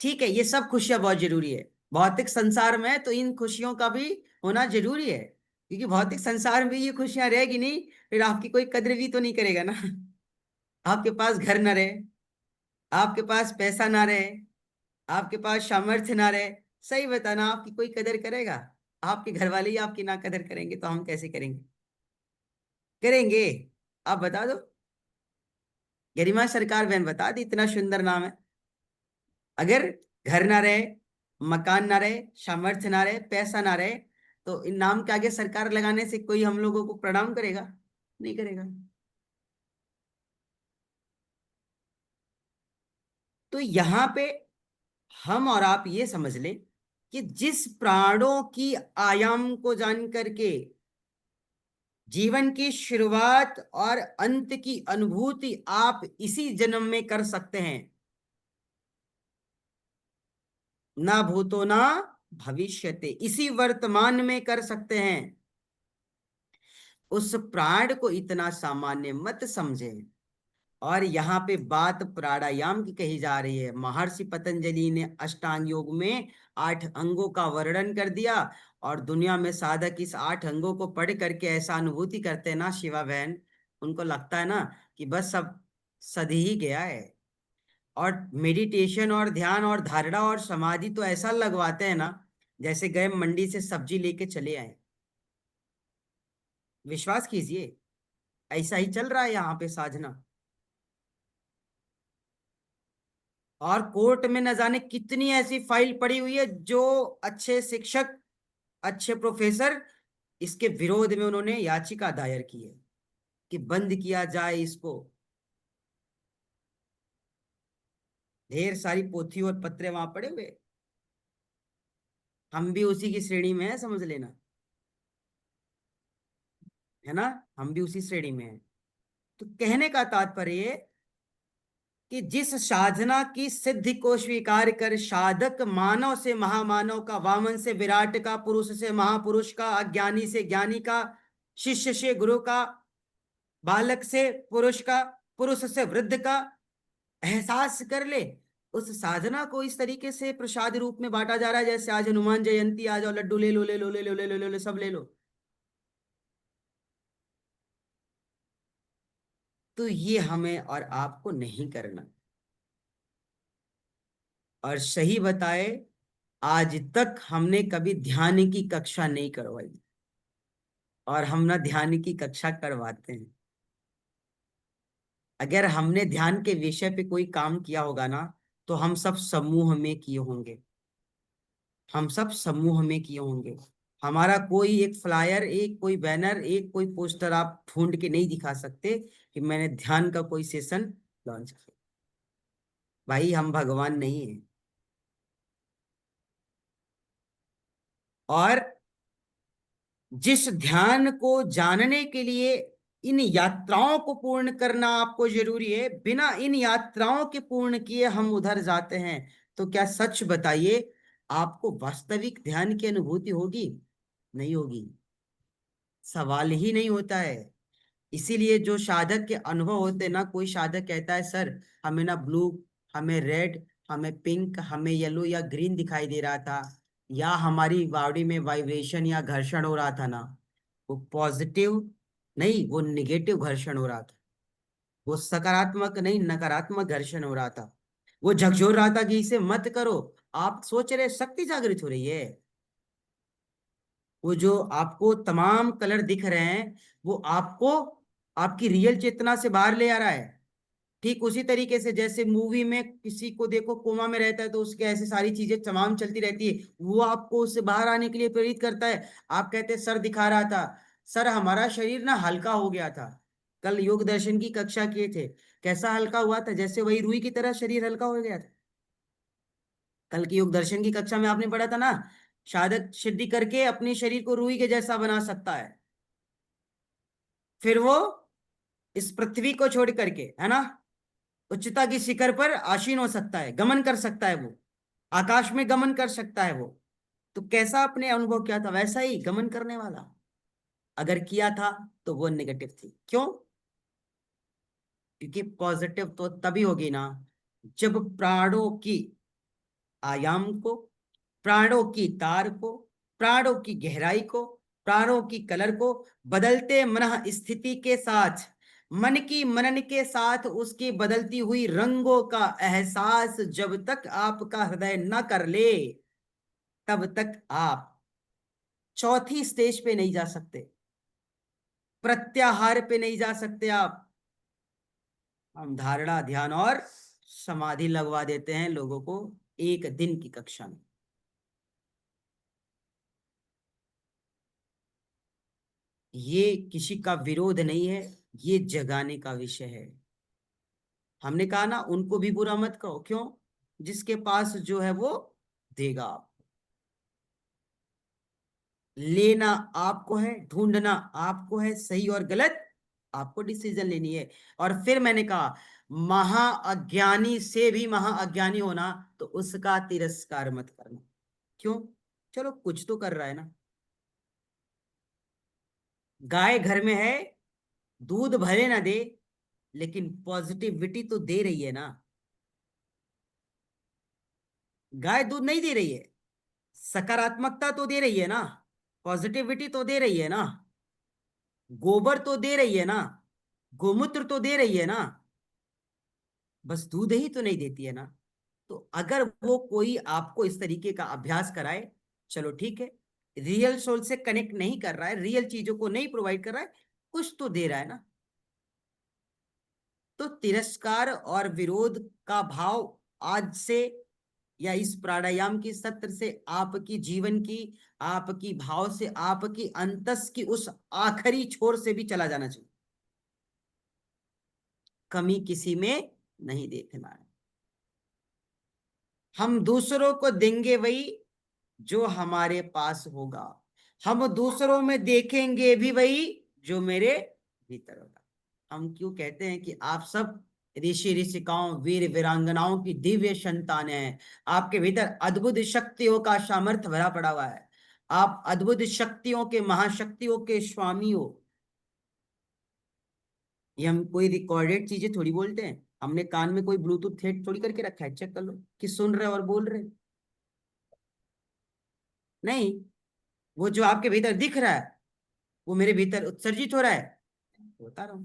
ठीक है, ये सब खुशियां बहुत जरूरी है। भौतिक संसार में तो इन खुशियों का भी होना जरूरी है, क्योंकि भौतिक संसार में ये खुशियां रहेगी नहीं, फिर आपकी कोई कद्र भी तो नहीं करेगा ना। आपके पास घर ना रहे, आपके पास पैसा ना रहे, आपके पास सामर्थ्य ना रहे, सही बताना, आपकी कोई कदर करेगा? आपके घर वाले ही आपकी ना कदर करेंगे तो हम कैसे करेंगे? करेंगे? आप बता दो। गरिमा सरकार बहन बता दी, इतना सुंदर नाम है। अगर घर ना रहे, मकान ना रहे, सामर्थ्य ना रहे, पैसा ना रहे, तो इन नाम के आगे सरकार लगाने से कोई हम लोगों को प्रणाम करेगा? नहीं करेगा। तो यहाँ पे हम और आप ये समझ लें कि जिस प्राणों की आयाम को जान करके जीवन की शुरुआत और अंत की अनुभूति आप इसी जन्म में कर सकते हैं, ना भूतो ना भविष्यते, इसी वर्तमान में कर सकते हैं, उस प्राण को इतना सामान्य मत समझे। और यहाँ पे बात प्राणायाम की कही जा रही है। महर्षि पतंजलि ने अष्टांग योग में 8 अंगों का वर्णन कर दिया, और दुनिया में साधक इस 8 अंगों को पढ़ करके ऐसा अनुभूति करते हैं ना शिवा बहन, उनको लगता है ना कि बस सब सध ही गया है। और मेडिटेशन और ध्यान और धारणा और समाधि तो ऐसा लगवाते हैं ना जैसे गए मंडी से सब्जी लेके चले आए। विश्वास कीजिए, ऐसा ही चल रहा है यहाँ पे साधना। और कोर्ट में न जाने कितनी ऐसी फाइल पड़ी हुई है जो अच्छे शिक्षक, अच्छे प्रोफेसर, इसके विरोध में उन्होंने याचिका दायर की है कि बंद किया जाए इसको। ढेर सारी पोथी और पत्रे वहां पड़े हुए। हम भी उसी की श्रेणी में है, समझ लेना, है ना, हम भी उसी श्रेणी में हैं। तो कहने का तात्पर्य कि जिस साधना की सिद्धि को स्वीकार कर साधक मानव से महामानव का, वामन से विराट का, पुरुष से महापुरुष का, अज्ञानी से ज्ञानी का, शिष्य से गुरु का, बालक से पुरुष का, पुरुष से वृद्ध का एहसास कर ले, उस साधना को इस तरीके से प्रसाद रूप में बांटा जा रहा है जैसे आज हनुमान जयंती, आ जाओ लड्डू ले लो, ले लो, ले लो, ले लो, ले लो, सब ले लो। तो ये हमें और आपको नहीं करना। और सही बताए, आज तक हमने कभी ध्यान की कक्षा नहीं करवाई, और हम ना ध्यान की कक्षा करवाते हैं। अगर हमने ध्यान के विषय पे कोई काम किया होगा ना, तो हम सब समूह में किए होंगे, हम सब समूह में किए होंगे। हमारा कोई एक फ्लायर, एक कोई बैनर, एक कोई पोस्टर आप ढूंढ के नहीं दिखा सकते कि मैंने ध्यान का कोई सेशन लॉन्च किया। भाई हम भगवान नहीं है। और जिस ध्यान को जानने के लिए इन यात्राओं को पूर्ण करना आपको जरूरी है, बिना इन यात्राओं के पूर्ण किए हम उधर जाते हैं, तो क्या सच बताइए आपको वास्तविक ध्यान की अनुभूति होगी? नहीं होगी, सवाल ही नहीं होता है। इसीलिए जो साधक के अनुभव होते हैं ना, कोई साधक कहता है सर हमें ना ब्लू, हमें रेड, हमें पिंक, हमें येलो या ग्रीन दिखाई दे रहा था, या हमारी बॉडी में वाइब्रेशन या घर्षण हो रहा था ना, वो पॉजिटिव नहीं, वो निगेटिव घर्षण हो रहा था, वो सकारात्मक नहीं, नकारात्मक घर्षण हो रहा था। वो झकझोर रहा था कि इसे मत करो। आप सोच रहे शक्ति जागृत हो रही है। वो जो आपको तमाम कलर दिख रहे हैं, वो आपको आपकी रियल चेतना से बाहर ले आ रहा है। ठीक उसी तरीके से जैसे मूवी में किसी को देखो कोमा में रहता है तो उसके ऐसे सारी चीजें तमाम चलती रहती है, वो आपको उससे बाहर आने के लिए प्रेरित करता है। आप कहते हैं सर दिखा रहा था, सर हमारा शरीर ना हल्का हो गया था। कल योग दर्शन की कक्षा किए थे, कैसा हल्का हुआ था? जैसे वही रुई की तरह शरीर हल्का हो गया था। कल की योग दर्शन की कक्षा में आपने पढ़ा था ना, साधक सिद्धि करके अपने शरीर को रुई के जैसा बना सकता है। फिर वो इस पृथ्वी को छोड़ करके, है ना, उच्चता की शिखर पर आसीन हो सकता है, गमन कर सकता है, वो आकाश में गमन कर सकता है। वो तो कैसा आपने अनुभव किया था, वैसा ही गमन करने वाला अगर किया था तो वो नेगेटिव थी। क्यों? क्योंकि पॉजिटिव तो तभी होगी ना जब प्राणों की आयाम को, प्राणों की तार को, प्राणों की गहराई को, प्राणों की कलर को, बदलते मन स्थिति के साथ, मन की मनन के साथ उसकी बदलती हुई रंगों का एहसास जब तक आपका हृदय न कर ले, तब तक आप चौथी स्टेज पे नहीं जा सकते, प्रत्याहार पे नहीं जा सकते आप। हम धारणा, ध्यान और समाधि लगवा देते हैं लोगों को एक दिन की कक्षा में। ये किसी का विरोध नहीं है, ये जगाने का विषय है। हमने कहा ना, उनको भी बुरा मत कहो। क्यों? जिसके पास जो है वो देगा आप। लेना आपको है, ढूंढना आपको है, सही और गलत आपको डिसीजन लेनी है। और फिर मैंने कहा, महाअज्ञानी से भी महाअज्ञानी होना, तो उसका तिरस्कार मत करना। क्यों? चलो कुछ तो कर रहा है ना। गाय घर में है, दूध भले ना दे, लेकिन पॉजिटिविटी तो दे रही है ना। गाय दूध नहीं दे रही है, सकारात्मकता तो दे रही है ना, पॉजिटिविटी तो दे रही है ना, गोबर तो दे रही है ना, गोमूत्र तो दे रही है ना, बस दूध ही तो नहीं देती है ना। तो अगर वो कोई आपको इस तरीके का अभ्यास कराए, चलो ठीक है, रियल सोल से कनेक्ट नहीं कर रहा है, रियल चीजों को नहीं प्रोवाइड कर रहा है, कुछ तो दे रहा है ना। तो तिरस्कार और विरोध का भाव आज से या इस प्राणायाम की सत्र से आपकी जीवन की, आपकी भाव से, आपकी अंतस की उस आखिरी छोर से भी चला जाना चाहिए। कमी किसी में नहीं देखना है। हम दूसरों को देंगे वही जो हमारे पास होगा, हम दूसरों में देखेंगे भी वही जो मेरे भीतर होगा। हम क्यों कहते हैं कि आप सब ऋषि ऋषिकाओं, वीर वीरांगनाओं की दिव्य संतानें हैं। आपके भीतर अद्भुत शक्तियों का सामर्थ्य भरा पड़ा हुआ है। आप अद्भुत शक्तियों के, महाशक्तियों के स्वामी हो। ये हम कोई रिकॉर्डेड चीजें थोड़ी बोलते हैं। हमने कान में कोई ब्लूटूथ सेट थोड़ी करके रखा है, चेक कर लो कि सुन रहे और बोल रहे। नहीं, वो जो आपके भीतर दिख रहा है वो मेरे भीतर उत्सर्जित हो रहा है, बता रहा हूं।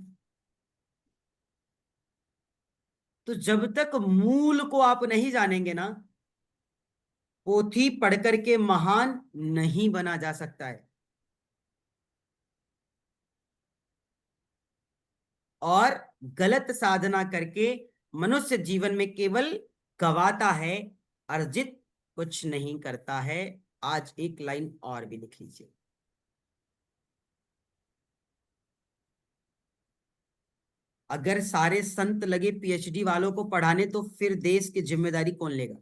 तो जब तक मूल को आप नहीं जानेंगे ना, पोथी पढ़ करके महान नहीं बना जा सकता है। और गलत साधना करके मनुष्य जीवन में केवल गवाता है, अर्जित कुछ नहीं करता है। आज एक लाइन और भी लिख लीजिए। अगर सारे संत लगे पीएचडी वालों को पढ़ाने, तो फिर देश की जिम्मेदारी कौन लेगा?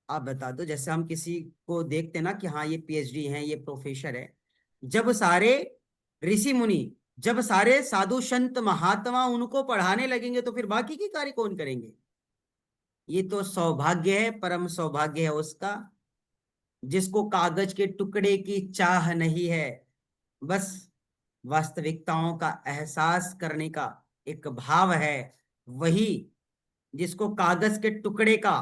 आप बता दो। जैसे हम किसी को देखते ना कि हाँ ये पीएचडी है, ये प्रोफेसर है, जब सारे ऋषि मुनि, जब सारे साधु संत महात्मा उनको पढ़ाने लगेंगे, तो फिर बाकी के कार्य कौन करेंगे? ये तो सौभाग्य है, परम सौभाग्य है उसका, जिसको कागज के टुकड़े की चाह नहीं है, बस वास्तविकताओं का एहसास करने का एक भाव है। वही जिसको कागज के टुकड़े का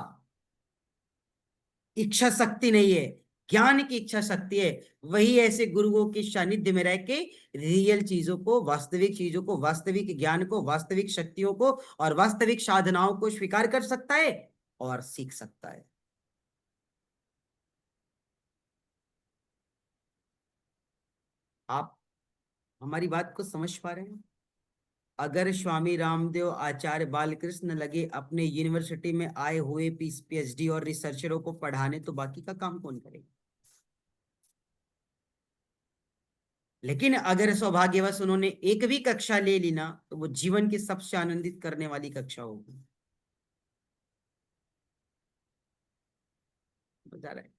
इच्छा शक्ति नहीं है, ज्ञान की इच्छा शक्ति है, वही ऐसे गुरुओं के सानिध्य में रह के रियल चीजों को, वास्तविक चीजों को, वास्तविक ज्ञान को, वास्तविक शक्तियों को और वास्तविक साधनाओं को स्वीकार कर सकता है और सीख सकता है। आप हमारी बात को समझ पा रहे हैं? अगर स्वामी रामदेव, आचार्य बालकृष्ण लगे अपने यूनिवर्सिटी में आए हुए पीएचडी और रिसर्चरों को पढ़ाने, तो बाकी का काम कौन करेगा? लेकिन अगर सौभाग्यवश उन्होंने एक भी कक्षा ले ली ना, तो वो जीवन की सबसे आनंदित करने वाली कक्षा होगी। बता रहे हैं।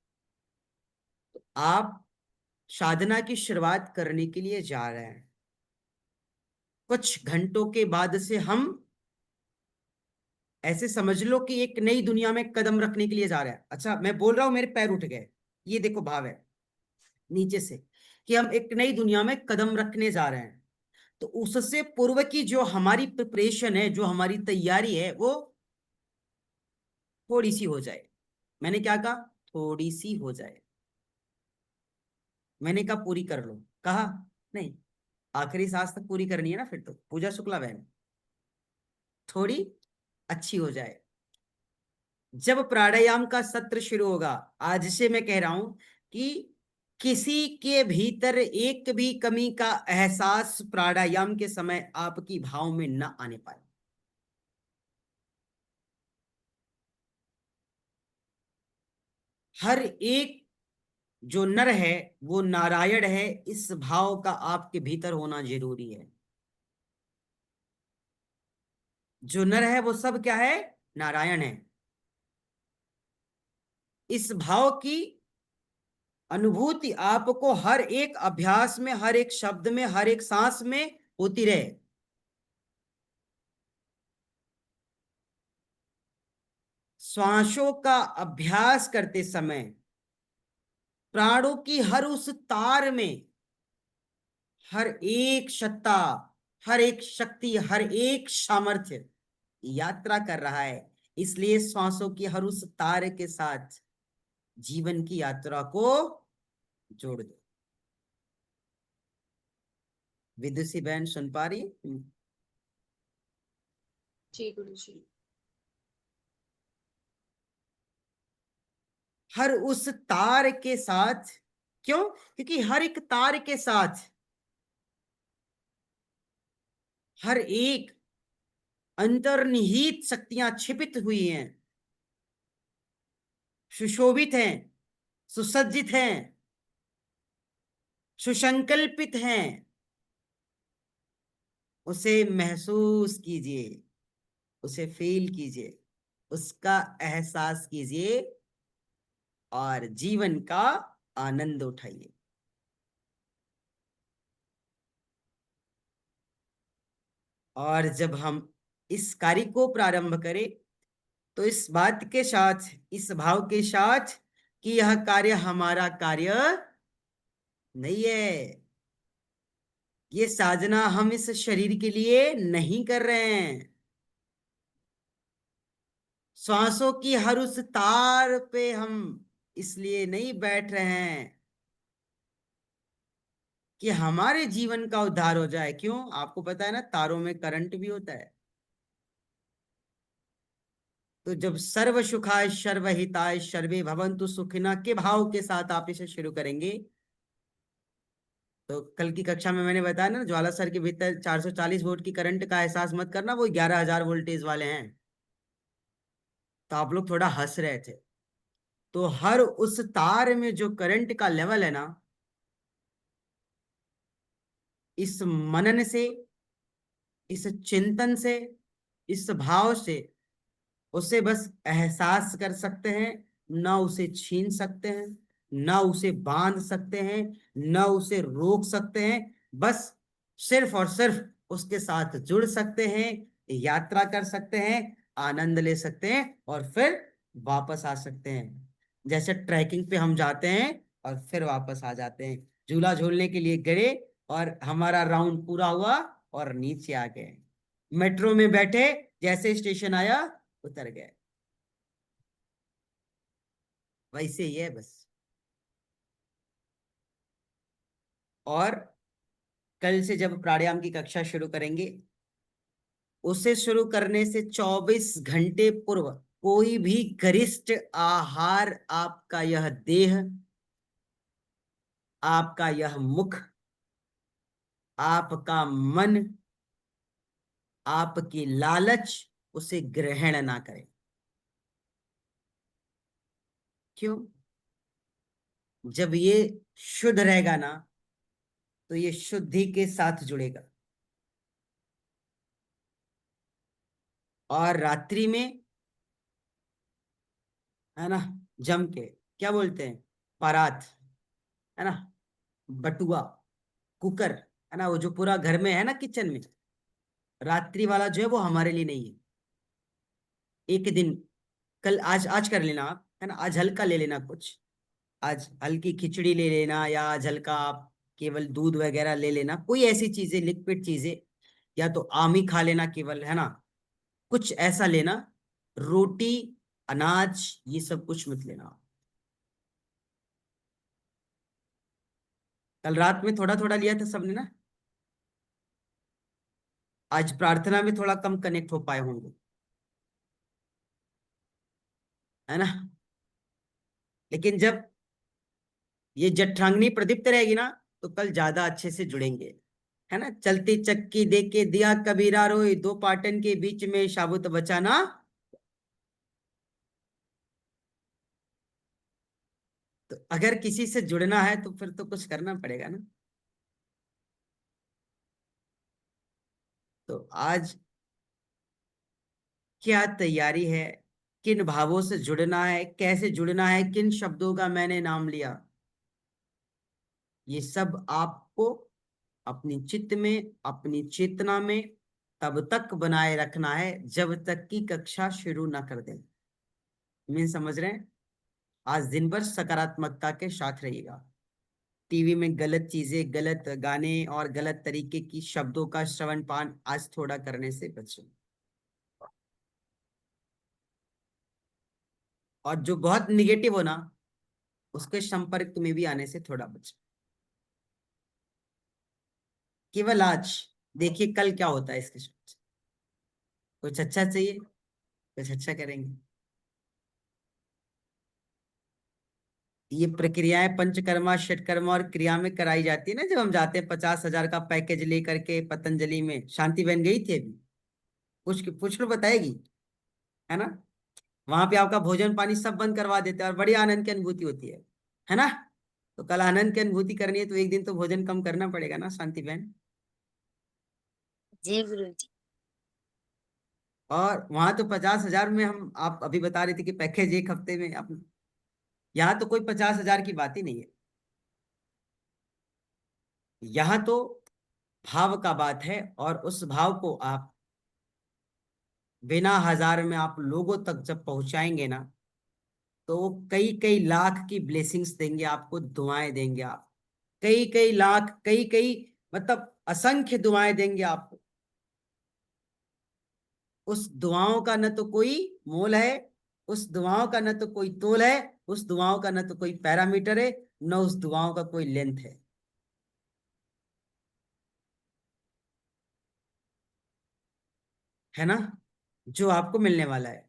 तो आप साधना की शुरुआत करने के लिए जा रहे हैं। कुछ घंटों के बाद से हम, ऐसे समझ लो कि एक नई दुनिया में कदम रखने के लिए जा रहे हैं। अच्छा, मैं बोल रहा हूं मेरे पैर उठ गए, ये देखो भाव है नीचे से, कि हम एक नई दुनिया में कदम रखने जा रहे हैं। तो उससे पूर्व की जो हमारी प्रिपरेशन है, जो हमारी तैयारी है, वो थोड़ी सी हो जाए। मैंने क्या कहा? थोड़ी सी हो जाए। मैंने कहा पूरी कर लो, कहा नहीं, आखिरी सांस तक पूरी करनी है ना, फिर तो पूजा शुक्ला बहन, थोड़ी अच्छी हो जाए। जब प्राणायाम का सत्र शुरू होगा, आज से मैं कह रहा हूं कि किसी के भीतर एक भी कमी का एहसास प्राणायाम के समय आपकी भाव में न आने पाए। हर एक जो नर है वो नारायण है, इस भाव का आपके भीतर होना जरूरी है। जो नर है वो सब क्या है? नारायण है। इस भाव की अनुभूति आपको हर एक अभ्यास में, हर एक शब्द में, हर एक सांस में होती रहे। श्वासों का अभ्यास करते समय प्राणों की हर उस तार में हर एक सत्ता, हर एक शक्ति, हर एक सामर्थ्य यात्रा कर रहा है। इसलिए श्वासों की हर उस तार के साथ जीवन की यात्रा को जोड़ दो। विदुषी बहन सुन पा रही है? जी गुरुजी। हर उस तार के साथ। क्यों? क्योंकि हर एक तार के साथ हर एक अंतर्निहित शक्तियां छिपित हुई हैं, सुशोभित हैं, सुसज्जित हैं, सुसंकल्पित हैं। उसे महसूस कीजिए, उसे फील कीजिए, उसका एहसास कीजिए और जीवन का आनंद उठाइए। और जब हम इस कार्य को प्रारंभ करें तो इस बात के साथ, इस भाव के साथ कि यह कार्य हमारा कार्य नहीं है, ये साधना हम इस शरीर के लिए नहीं कर रहे हैं। श्वासों की हर उस तार पे हम इसलिए नहीं बैठ रहे हैं कि हमारे जीवन का उद्धार हो जाए। क्यों? आपको पता है ना, तारों में करंट भी होता है। तो जब सर्व सुखाय सर्व हिताय सर्वे भवन्तु सुखिनः के भाव के साथ आप इसे शुरू करेंगे, तो कल की कक्षा में मैंने बताया ना, ज्वाला सर के भीतर 440 वोल्ट की करंट का एहसास मत करना, वो 11,000 वोल्टेज वाले हैं। तो आप लोग थोड़ा हंस रहे थे। तो हर उस तार में जो करंट का लेवल है ना, इस मनन से, इस चिंतन से, इस भाव से उसे बस एहसास कर सकते हैं, ना उसे छीन सकते हैं, ना उसे बांध सकते हैं, ना उसे रोक सकते हैं। बस सिर्फ और सिर्फ उसके साथ जुड़ सकते हैं, यात्रा कर सकते हैं, आनंद ले सकते हैं और फिर वापस आ सकते हैं। जैसे ट्रैकिंग पे हम जाते हैं और फिर वापस आ जाते हैं। झूला झूलने के लिए गए और हमारा राउंड पूरा हुआ और नीचे आ गए। मेट्रो में बैठे, जैसे स्टेशन आया उतर गए। वैसे ही है बस। और कल से जब प्राणायाम की कक्षा शुरू करेंगे, उसे शुरू करने से 24 घंटे पूर्व कोई भी गरिष्ठ आहार आपका यह देह, आपका यह मुख, आपका मन, आपकी लालच उसे ग्रहण ना करे। क्यों? जब ये शुद्ध रहेगा ना, तो ये शुद्धि के साथ जुड़ेगा। और रात्रि में, है ना, जम के क्या बोलते हैं, परात, है ना, बटुआ, कुकर, है ना, वो जो पूरा घर में है ना, किचन में, रात्रि वाला जो है वो हमारे लिए नहीं है। एक दिन, कल, आज आज कर लेना आप, है ना, आज हल्का ले लेना कुछ, आज हल्की खिचड़ी ले लेना, या आज हल्का आप केवल दूध वगैरह ले लेना, कोई ऐसी चीजें, लिक्विड चीजें, या तो आम ही खा लेना केवल, है ना, कुछ ऐसा लेना। रोटी अनाज, ये सब कुछ मत लेना। कल रात में थोड़ा थोड़ा लिया था सबने ना। आज प्रार्थना में थोड़ा कम कनेक्ट हो पाए होंगे, है ना। लेकिन जब ये जठराग्नि प्रदीप्त रहेगी ना, तो कल ज्यादा अच्छे से जुड़ेंगे, है ना। चलती चक्की दे के दिया कबीरा रोए, दो पाटन के बीच में साबुत बचाना। तो अगर किसी से जुड़ना है तो फिर तो कुछ करना पड़ेगा ना। तो आज क्या तैयारी है, किन भावों से जुड़ना है, कैसे जुड़ना है, किन शब्दों का मैंने नाम लिया, ये सब आपको अपनी चित्त में, अपनी चेतना में तब तक बनाए रखना है जब तक कि कक्षा शुरू ना कर दें। मीन समझ रहे हैं। आज दिन भर सकारात्मकता के साथ रहिएगा। टीवी में गलत चीजें, गलत गाने और गलत तरीके की शब्दों का श्रवण पान आज थोड़ा करने से बचें। और जो बहुत निगेटिव हो ना, उसके संपर्क में भी आने से थोड़ा बचें। केवल आज देखिए कल क्या होता है इसके साथ। कुछ अच्छा चाहिए, कुछ अच्छा करेंगे। ये प्रक्रियाएं पंचकर्मा, षटकर्मा और क्रिया में कराई जाती है ना। जब हम जाते हैं 50,000 का पैकेज लेकर के पतंजलि में, शांति बहन गई थी अभी, पूछ लो बताएगी, है ना। वहां पे आपका भोजन पानी सब बंद करवा देते हैं और बड़ी आनंद की अनुभूति होती है ना। तो कल आनंद की अनुभूति करनी है तो एक दिन तो भोजन कम करना पड़ेगा ना शांति बहन। जी गुरु जी। और वहां तो 50,000 में हम, आप अभी बता रहे थे कि पैकेज एक हफ्ते में आप, यहाँ तो कोई 50,000 की बात ही नहीं है। यहाँ तो भाव का बात है, और उस भाव को आप बिना हजार में आप लोगों तक जब पहुंचाएंगे ना, तो वो कई कई लाख की ब्लेसिंग्स देंगे आपको, दुआएं देंगे आप। कई कई लाख, कई कई, मतलब असंख्य दुआएं देंगे आपको। उस दुआओं का न तो कोई मोल है, उस दुआओं का न तो कोई तोल है, उस दुआओं का न तो कोई पैरामीटर है, न उस दुआओं का कोई लेंथ है ना, जो आपको मिलने वाला है।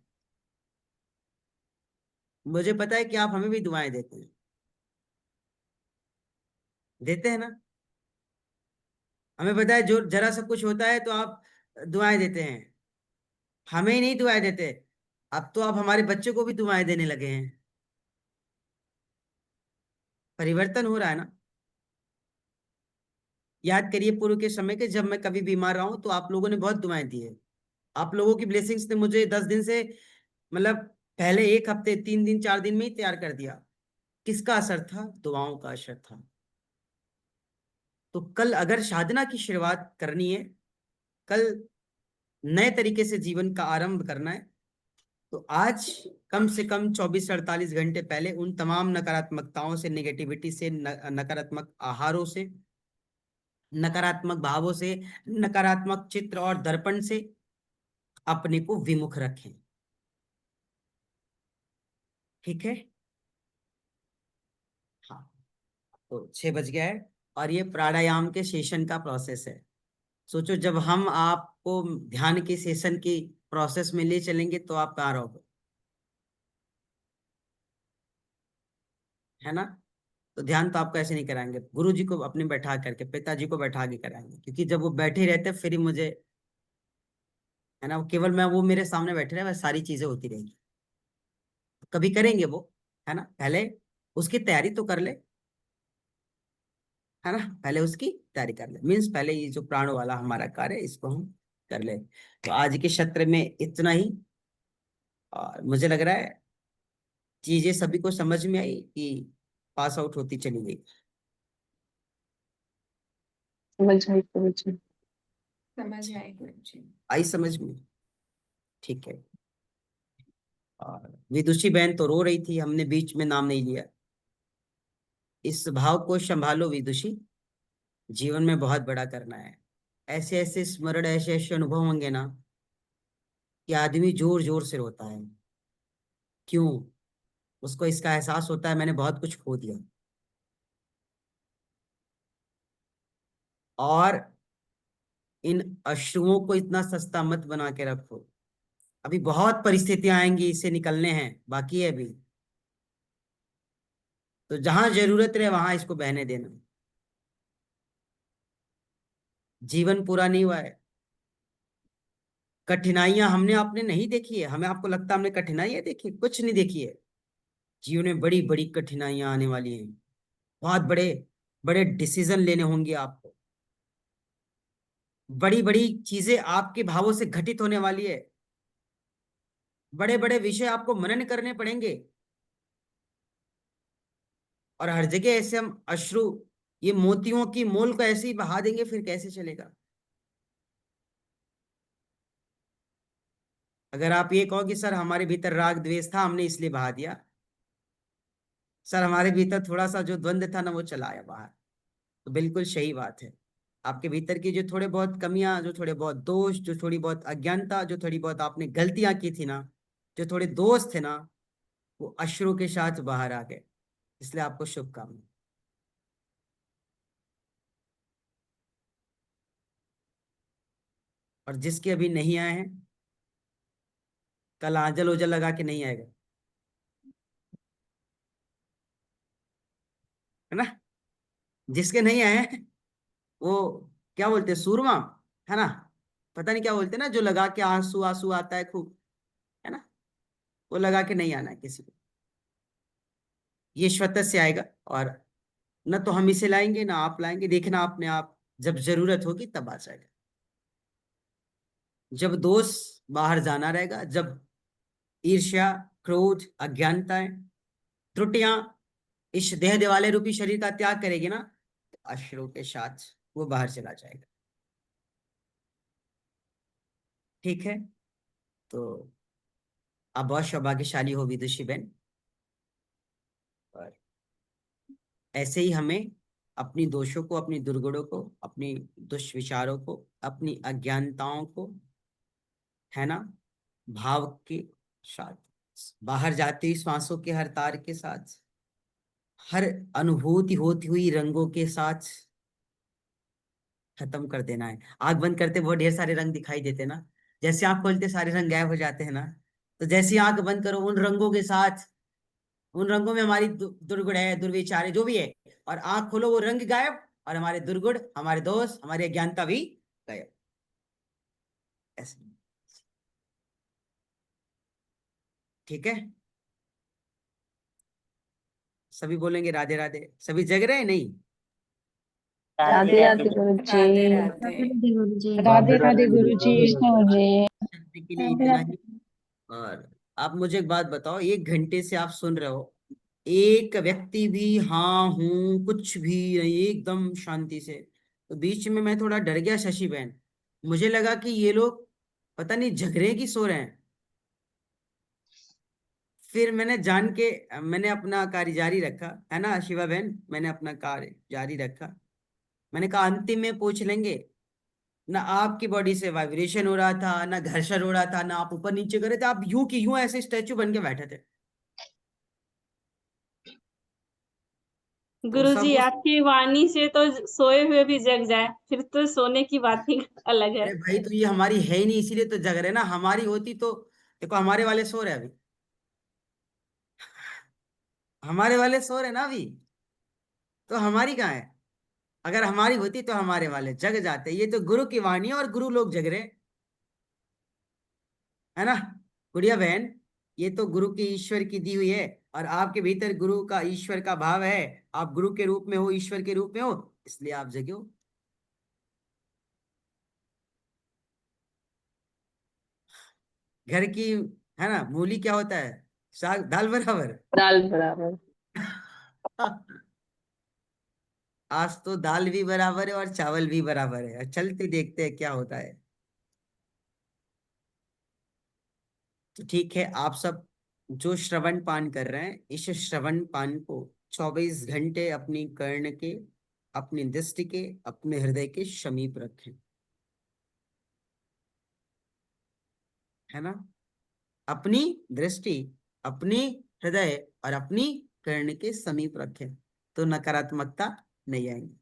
मुझे पता है कि आप हमें भी दुआएं देते हैं, देते हैं ना। हमें पता है जो जरा सा कुछ होता है तो आप दुआएं देते हैं। हमें ही नहीं दुआएं देते, अब तो आप हमारे बच्चे को भी दुआएं देने लगे हैं। परिवर्तन हो रहा है ना। याद करिए पूर्व के समय के, जब मैं कभी बीमार रहा हूं तो आप लोगों ने बहुत दुआएं दी है। आप लोगों की ब्लेसिंग्स ने मुझे 10 दिन से, मतलब पहले एक हफ्ते, 3 दिन, 4 दिन में ही तैयार कर दिया। किसका असर था? दुआओं का असर था। तो कल अगर साधना की शुरुआत करनी है, कल नए तरीके से जीवन का आरंभ करना है, तो आज कम से कम 24 से 48 घंटे पहले उन तमाम नकारात्मकताओं से, नेगेटिविटी से, नकारात्मक आहारों से, नकारात्मक भावों से, नकारात्मक चित्र और दर्पण से अपने को विमुख रखें। ठीक है। हाँ, तो 6 बज गया है और ये प्राणायाम के सेशन का प्रोसेस है। सोचो जब हम आपको ध्यान के सेशन की प्रोसेस में ले चलेंगे तो आप कहाँ रहोगे, है ना। तो ध्यान तो आपको ऐसे नहीं कराएंगे, गुरु जी को अपने बैठा करके, पिताजी को बैठा के कराएंगे, क्योंकि जब वो बैठे रहते फिर ही मुझे, है ना, वो केवल मैं, वो मेरे सामने बैठे रहे, वह सारी चीजें होती रहेंगी। कभी करेंगे वो, है ना। पहले उसकी तैयारी तो कर ले, है ना। पहले उसकी तैयारी कर ले, मीन्स पहले ये जो प्राणों वाला हमारा कार्य है इसको हम कर ले। तो आज के सत्र में इतना ही। और मुझे लग रहा है चीजें सभी को समझ में आई कि पास आउट होती चली गई। समझ आई गुरु जी। समझ आए गुरुजी। आई समझ में। ठीक है। और विदुषी बहन तो रो रही थी, हमने बीच में नाम नहीं लिया। इस भाव को संभालो विदुषी, जीवन में बहुत बड़ा करना है। ऐसे ऐसे स्मरण, ऐसे ऐसे अनुभव होंगे ना कि आदमी जोर जोर से रोता है। क्यों? उसको इसका एहसास होता है मैंने बहुत कुछ खो दिया। और इन अश्रुओं को इतना सस्ता मत बना के रखो। अभी बहुत परिस्थितियां आएंगी, इससे निकलने हैं, बाकी है अभी। तो जहां जरूरत रहे वहां इसको बहने देना। जीवन पूरा नहीं हुआ है। कठिनाइयां हमने आपने नहीं देखी है, हमें आपको लगता है हमने कठिनाइयां देखी, कुछ नहीं देखी है। जीवन में बड़ी बड़ी कठिनाइयां आने वाली हैं। बहुत बड़े बड़े डिसीजन लेने होंगे आपको। बड़ी बड़ी चीजें आपके भावों से घटित होने वाली है। बड़े बड़े विषय आपको मनन करने पड़ेंगे। और हर जगह ऐसे हम अश्रु, ये मोतियों की मोल को ऐसे ही बहा देंगे, फिर कैसे चलेगा? अगर आप ये कहो कि सर हमारे भीतर राग द्वेष था, हमने इसलिए बहा दिया, सर हमारे भीतर थोड़ा सा जो द्वंद्व था ना वो चला आया बाहर, तो बिल्कुल सही बात है। आपके भीतर की जो थोड़े बहुत कमियां, जो थोड़े बहुत दोष, जो थोड़ी बहुत अज्ञानता, जो थोड़ी बहुत आपने गलतियां की थी ना, जो थोड़े दोष थे ना, वो अश्रु के साथ बाहर आ गए। इसलिए आपको शुभकामनाएं। और जिसके अभी नहीं आए हैं, कल आंचल ओझल लगा के नहीं आएगा, है ना? जिसके नहीं आए हैं वो क्या बोलते हैं, सूरमा, है ना? पता नहीं क्या बोलते हैं ना, जो लगा के आंसू आंसू आता है खूब, है ना? वो लगा के नहीं आना है किसी को। ये स्वतः से आएगा। और न तो हम इसे लाएंगे ना आप लाएंगे, देखना अपने आप, जब जरूरत होगी तब आ जाएगा। जब दोष बाहर जाना रहेगा, जब ईर्ष्या, क्रोध, अज्ञानताएं, त्रुटियां इस देह दिवाले रूपी शरीर का त्याग करेगी ना, तो अश्रु के साथ वो बाहर चला जाएगा। ठीक है? तो आप बहुत सौभाग्यशाली हो विदुषी बहन। और ऐसे ही हमें अपनी दोषों को, अपनी दुर्गुणों को, अपनी दुष्विचारों को, अपनी अज्ञानताओं को, है ना, भाव के साथ बाहर जाती हुई श्वासों के हर तार के साथ, हर अनुभूति होती हुई रंगों के साथ खत्म कर देना है। आंख बंद करते बहुत ढेर सारे रंग दिखाई देते ना, जैसे आंख खोलते सारे रंग गायब हो जाते हैं ना। तो जैसे ही आंख बंद करो, उन रंगों के साथ, उन रंगों में हमारी दुर्गुण है, दुर्विचार है, जो भी है, और आंख खोलो वो रंग गायब, और हमारे दुर्गुण, हमारे दोष, हमारी अज्ञानता भी गायब। ऐसे। ठीक है? सभी बोलेंगे राधे राधे। सभी जग रहे हैं नहीं? राधे राधे गुरु जी। राधे राधे। राधे राधे गुरु जी। कृष्ण जी। शक्ति के लिए इतना ही। और आप मुझे एक बात बताओ, 1 घंटे से आप सुन रहे हो, एक व्यक्ति भी हाँ हूं कुछ भी नहीं, एकदम शांति से। तो बीच में मैं थोड़ा डर गया शशि बहन, मुझे लगा कि ये लोग पता नहीं जग रहे हैं कि सो रहे हैं। फिर मैंने जान के मैंने अपना कार्य जारी रखा, है ना शिवा बहन, मैंने अपना कार्य जारी रखा। मैंने कहा अंतिम में पूछ लेंगे। ना आपकी बॉडी से वाइब्रेशन हो रहा था, ना घर्षण हो रहा था, ना आप ऊपर नीचे कर रहे थे, आप यूं की यूं ऐसे स्टैचू बन के बैठे थे। तो सब गुरुजी उस, आपकी वाणी से तो सोए हुए भी जग जाए, फिर तो सोने की बात ही अलग है। अरे भाई तो ये हमारी है ही नहीं, इसीलिए तो जग रहे ना। हमारी होती तो देखो, हमारे वाले सो रहे अभी, हमारे वाले सो रहे ना अभी, तो हमारी कहाँ है? अगर हमारी होती तो हमारे वाले जग जाते। ये तो गुरु की वाणी है और गुरु लोग जग रहे, है ना गुड़िया बहन? ये तो गुरु की, ईश्वर की दी हुई है। और आपके भीतर गुरु का, ईश्वर का भाव है। आप गुरु के रूप में हो, ईश्वर के रूप में हो, इसलिए आप जगे हो। घर की, है ना, मूली क्या होता है, साग दाल बराबर। दाल बराबर। आज तो दाल भी बराबर है और चावल भी बराबर है। चलते देखते हैं क्या होता है। तो ठीक है, आप सब जो श्रवण पान कर रहे हैं, इस श्रवण पान को 24 घंटे अपनी कर्ण के, अपनी दृष्टि के, अपने हृदय के समीप रखें, है ना? अपनी दृष्टि, अपनी हृदय और अपनी कर्ण के समीप रखें, तो नकारात्मकता नहीं आएगी।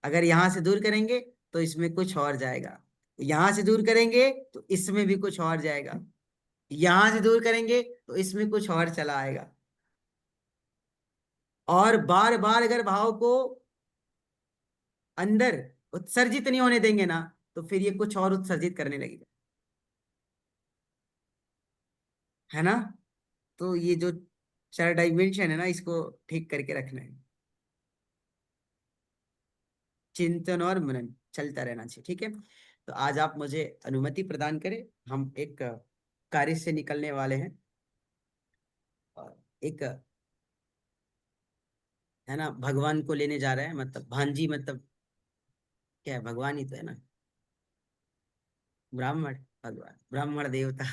अगर यहां से दूर करेंगे तो इसमें कुछ और जाएगा, यहां से दूर करेंगे तो इसमें भी कुछ और जाएगा, यहां से दूर करेंगे तो इसमें कुछ और चला आएगा। और बार बार अगर भाव को अंदर उत्सर्जित नहीं होने देंगे ना, तो फिर ये कुछ और उत्सर्जित करने लगेगा, है ना। तो ये जो 4 डायमेंशन है ना, इसको ठीक करके रखना है। चिंतन और मनन चलता रहना चाहिए, ठीक है। तो आज आप मुझे अनुमति प्रदान करें, हम एक कार्य से निकलने वाले हैं, और एक है ना भगवान को लेने जा रहे हैं, मतलब भांजी, मतलब क्या है, भगवान ही तो है ना, ब्राह्मण, भगवान ब्राह्मण देवता।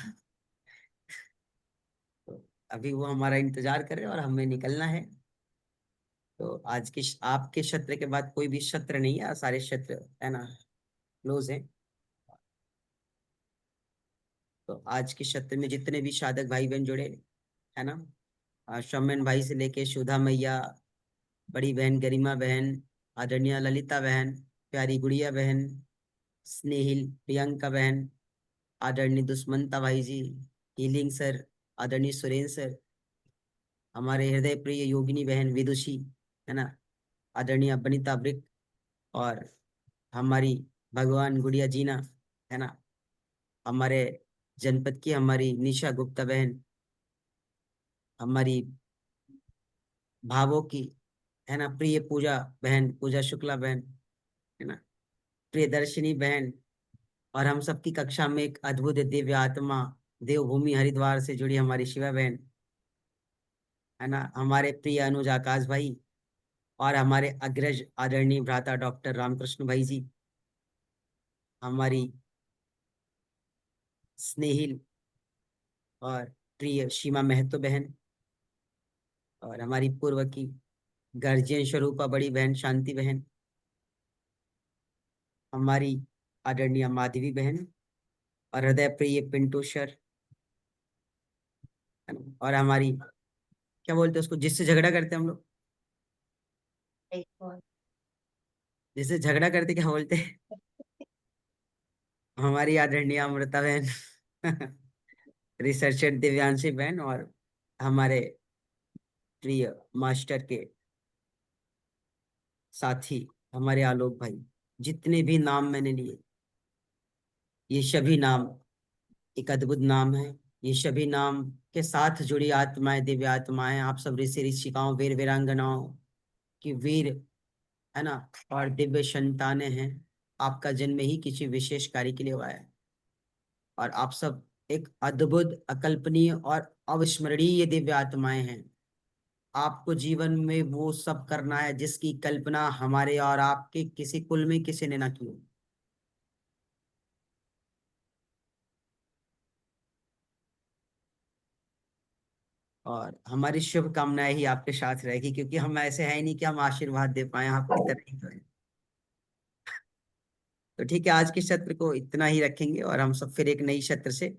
तो अभी वो हमारा इंतजार करे और हमें निकलना है। तो आज के आपके क्षेत्र के बाद कोई भी क्षेत्र नहीं है, सारे क्षेत्र है ना क्लोज है। तो आज के क्षेत्र में जितने भी साधक भाई बहन जुड़े है ना, श्रमण भाई से लेके सुधा मैया, बड़ी बहन गरिमा बहन, आदरणीय ललिता बहन, प्यारी गुड़िया बहन, स्नेहिल प्रियंका बहन, आदरणीय दुष्मंता भाई जी, हीलिंग सर, आदरणीय सुरेंद्र सर, हमारे हृदय प्रिय योगिनी बहन विदुषी, है ना, आदरणीय बनीता ब्रिक, और हमारी भगवान गुड़िया जीना, है ना, हमारे जनपद की हमारी निशा गुप्ता बहन, हमारी भावों की है ना प्रिय पूजा बहन, पूजा शुक्ला बहन, है ना, प्रियदर्शिनी बहन, और हम सबकी कक्षा में एक अद्भुत दिव्य आत्मा देवभूमि हरिद्वार से जुड़ी हमारी शिवा बहन, है ना, हमारे प्रिय अनुज आकाश भाई, और हमारे अग्रज आदरणीय भ्राता डॉक्टर रामकृष्ण भाई जी, हमारी स्नेहिल और प्रिय सीमा महतो बहन, और हमारी पूर्व की गर्जियन स्वरूपा बड़ी बहन शांति बहन, हमारी आदरणीय माधवी बहन, और हृदय प्रिय पिंटू सर, है ना, और हमारी क्या बोलते हैं उसको, जिससे झगड़ा करते हैं हम लोग, जिससे झगड़ा करते क्या बोलते हैं, हमारी आदरणीय अमृता बहन, रिसर्चर दिव्यांशी बहन, और हमारे प्रिय मास्टर के साथी हमारे आलोक भाई। जितने भी नाम मैंने लिए, ये सभी नाम एक अद्भुत नाम है। ये सभी नाम के साथ जुड़ी आत्माएं, दिव्य आत्माएं, आप सब ऋषि ऋषिकाओं, वीर वीरांगनाओं की वीर, है ना, और दिव्य संतानें हैं। आपका जन्म ही किसी विशेष कार्य के लिए हुआ है, और आप सब एक अद्भुत, अकल्पनीय और अविस्मरणीय दिव्य आत्माएं हैं। आपको जीवन में वो सब करना है जिसकी कल्पना हमारे और आपके किसी कुल में किसी ने ना की हो। और हमारी शुभकामनाएं ही आपके साथ रहेगी, क्योंकि हम ऐसे हैं नहीं कि हम आशीर्वाद दे पाए, आपकी तरह ही तो है। तो ठीक है, आज के सत्र को इतना ही रखेंगे, और हम सब फिर एक नई सत्र से,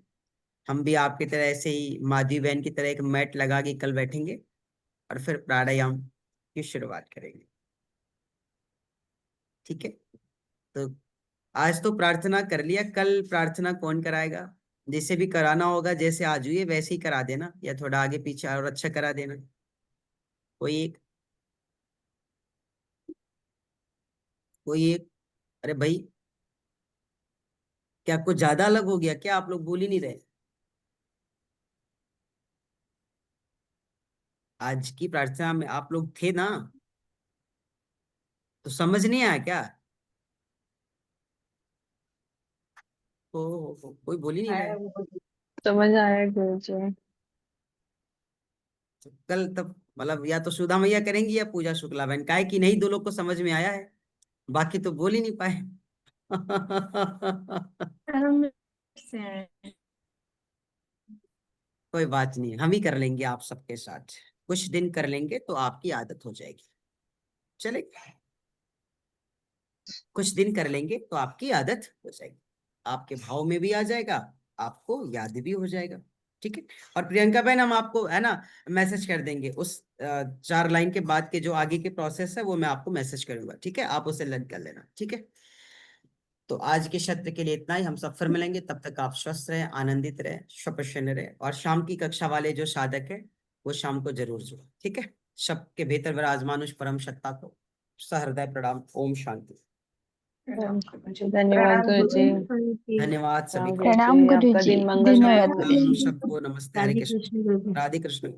हम भी आपकी तरह ऐसे ही माधवी बहन की तरह एक मैट लगा के कल बैठेंगे, और फिर प्राणायाम की शुरुआत करेंगे, ठीक है। तो आज तो प्रार्थना कर लिया, कल प्रार्थना कौन कराएगा? जिसे भी कराना होगा, जैसे आज हुई है वैसे ही करा देना, या थोड़ा आगे पीछे और अच्छा करा देना, कोई एक, कोई एक। अरे भाई, क्या कुछ ज्यादा अलग हो गया क्या? आप लोग बोल ही नहीं रहे। आज की प्रार्थना में आप लोग थे ना, तो समझ नहीं आया क्या? कोई बोल ही नहीं रहा है। समझ आया गुरु जी। तो कल तब मतलब या तो सुधा मैया करेंगी या पूजा शुक्ला बहन, काहे कि नहीं, दो लोग को समझ में आया है, बाकी तो बोल ही नहीं पाए। हम से हैं। कोई बात नहीं, हम ही कर लेंगे आप सबके साथ, कुछ दिन कर लेंगे तो आपकी आदत हो जाएगी, चलेगा। कुछ दिन कर लेंगे तो आपकी आदत हो जाएगी, आपके भाव में भी आ जाएगा, आपको याद भी हो जाएगा, ठीक है। और प्रियंका बहन, हम आपको है ना मैसेज कर देंगे, उस 4 लाइन के बाद के जो आगे के प्रोसेस है वो मैं आपको मैसेज करूंगा, ठीक है, आप उसे लर्न कर लेना, ठीक है। तो आज के सत्र के लिए इतना ही, हम सब फिर मिलेंगे, तब तक आप स्वस्थ रहें, आनंदित रहें, स्वप्रसन्न रहें, और शाम की कक्षा वाले जो साधक है वो शाम को जरूर जुड़े, ठीक है। सबके भीतर विराजमान उस परम सत्ता को सहृदय प्रणाम। ओम शांति। धन्यवाद गुरुजी। धन्यवाद सभी राम को। गुरुजी, प्रणाम आपका गुरुजी, दिन मंगलमय धन्यवाद हो। गुरुजी। सबको नमस्ते, हरे राधे कृष्ण, कृष्ण गुरुजी। राधे कृष्ण।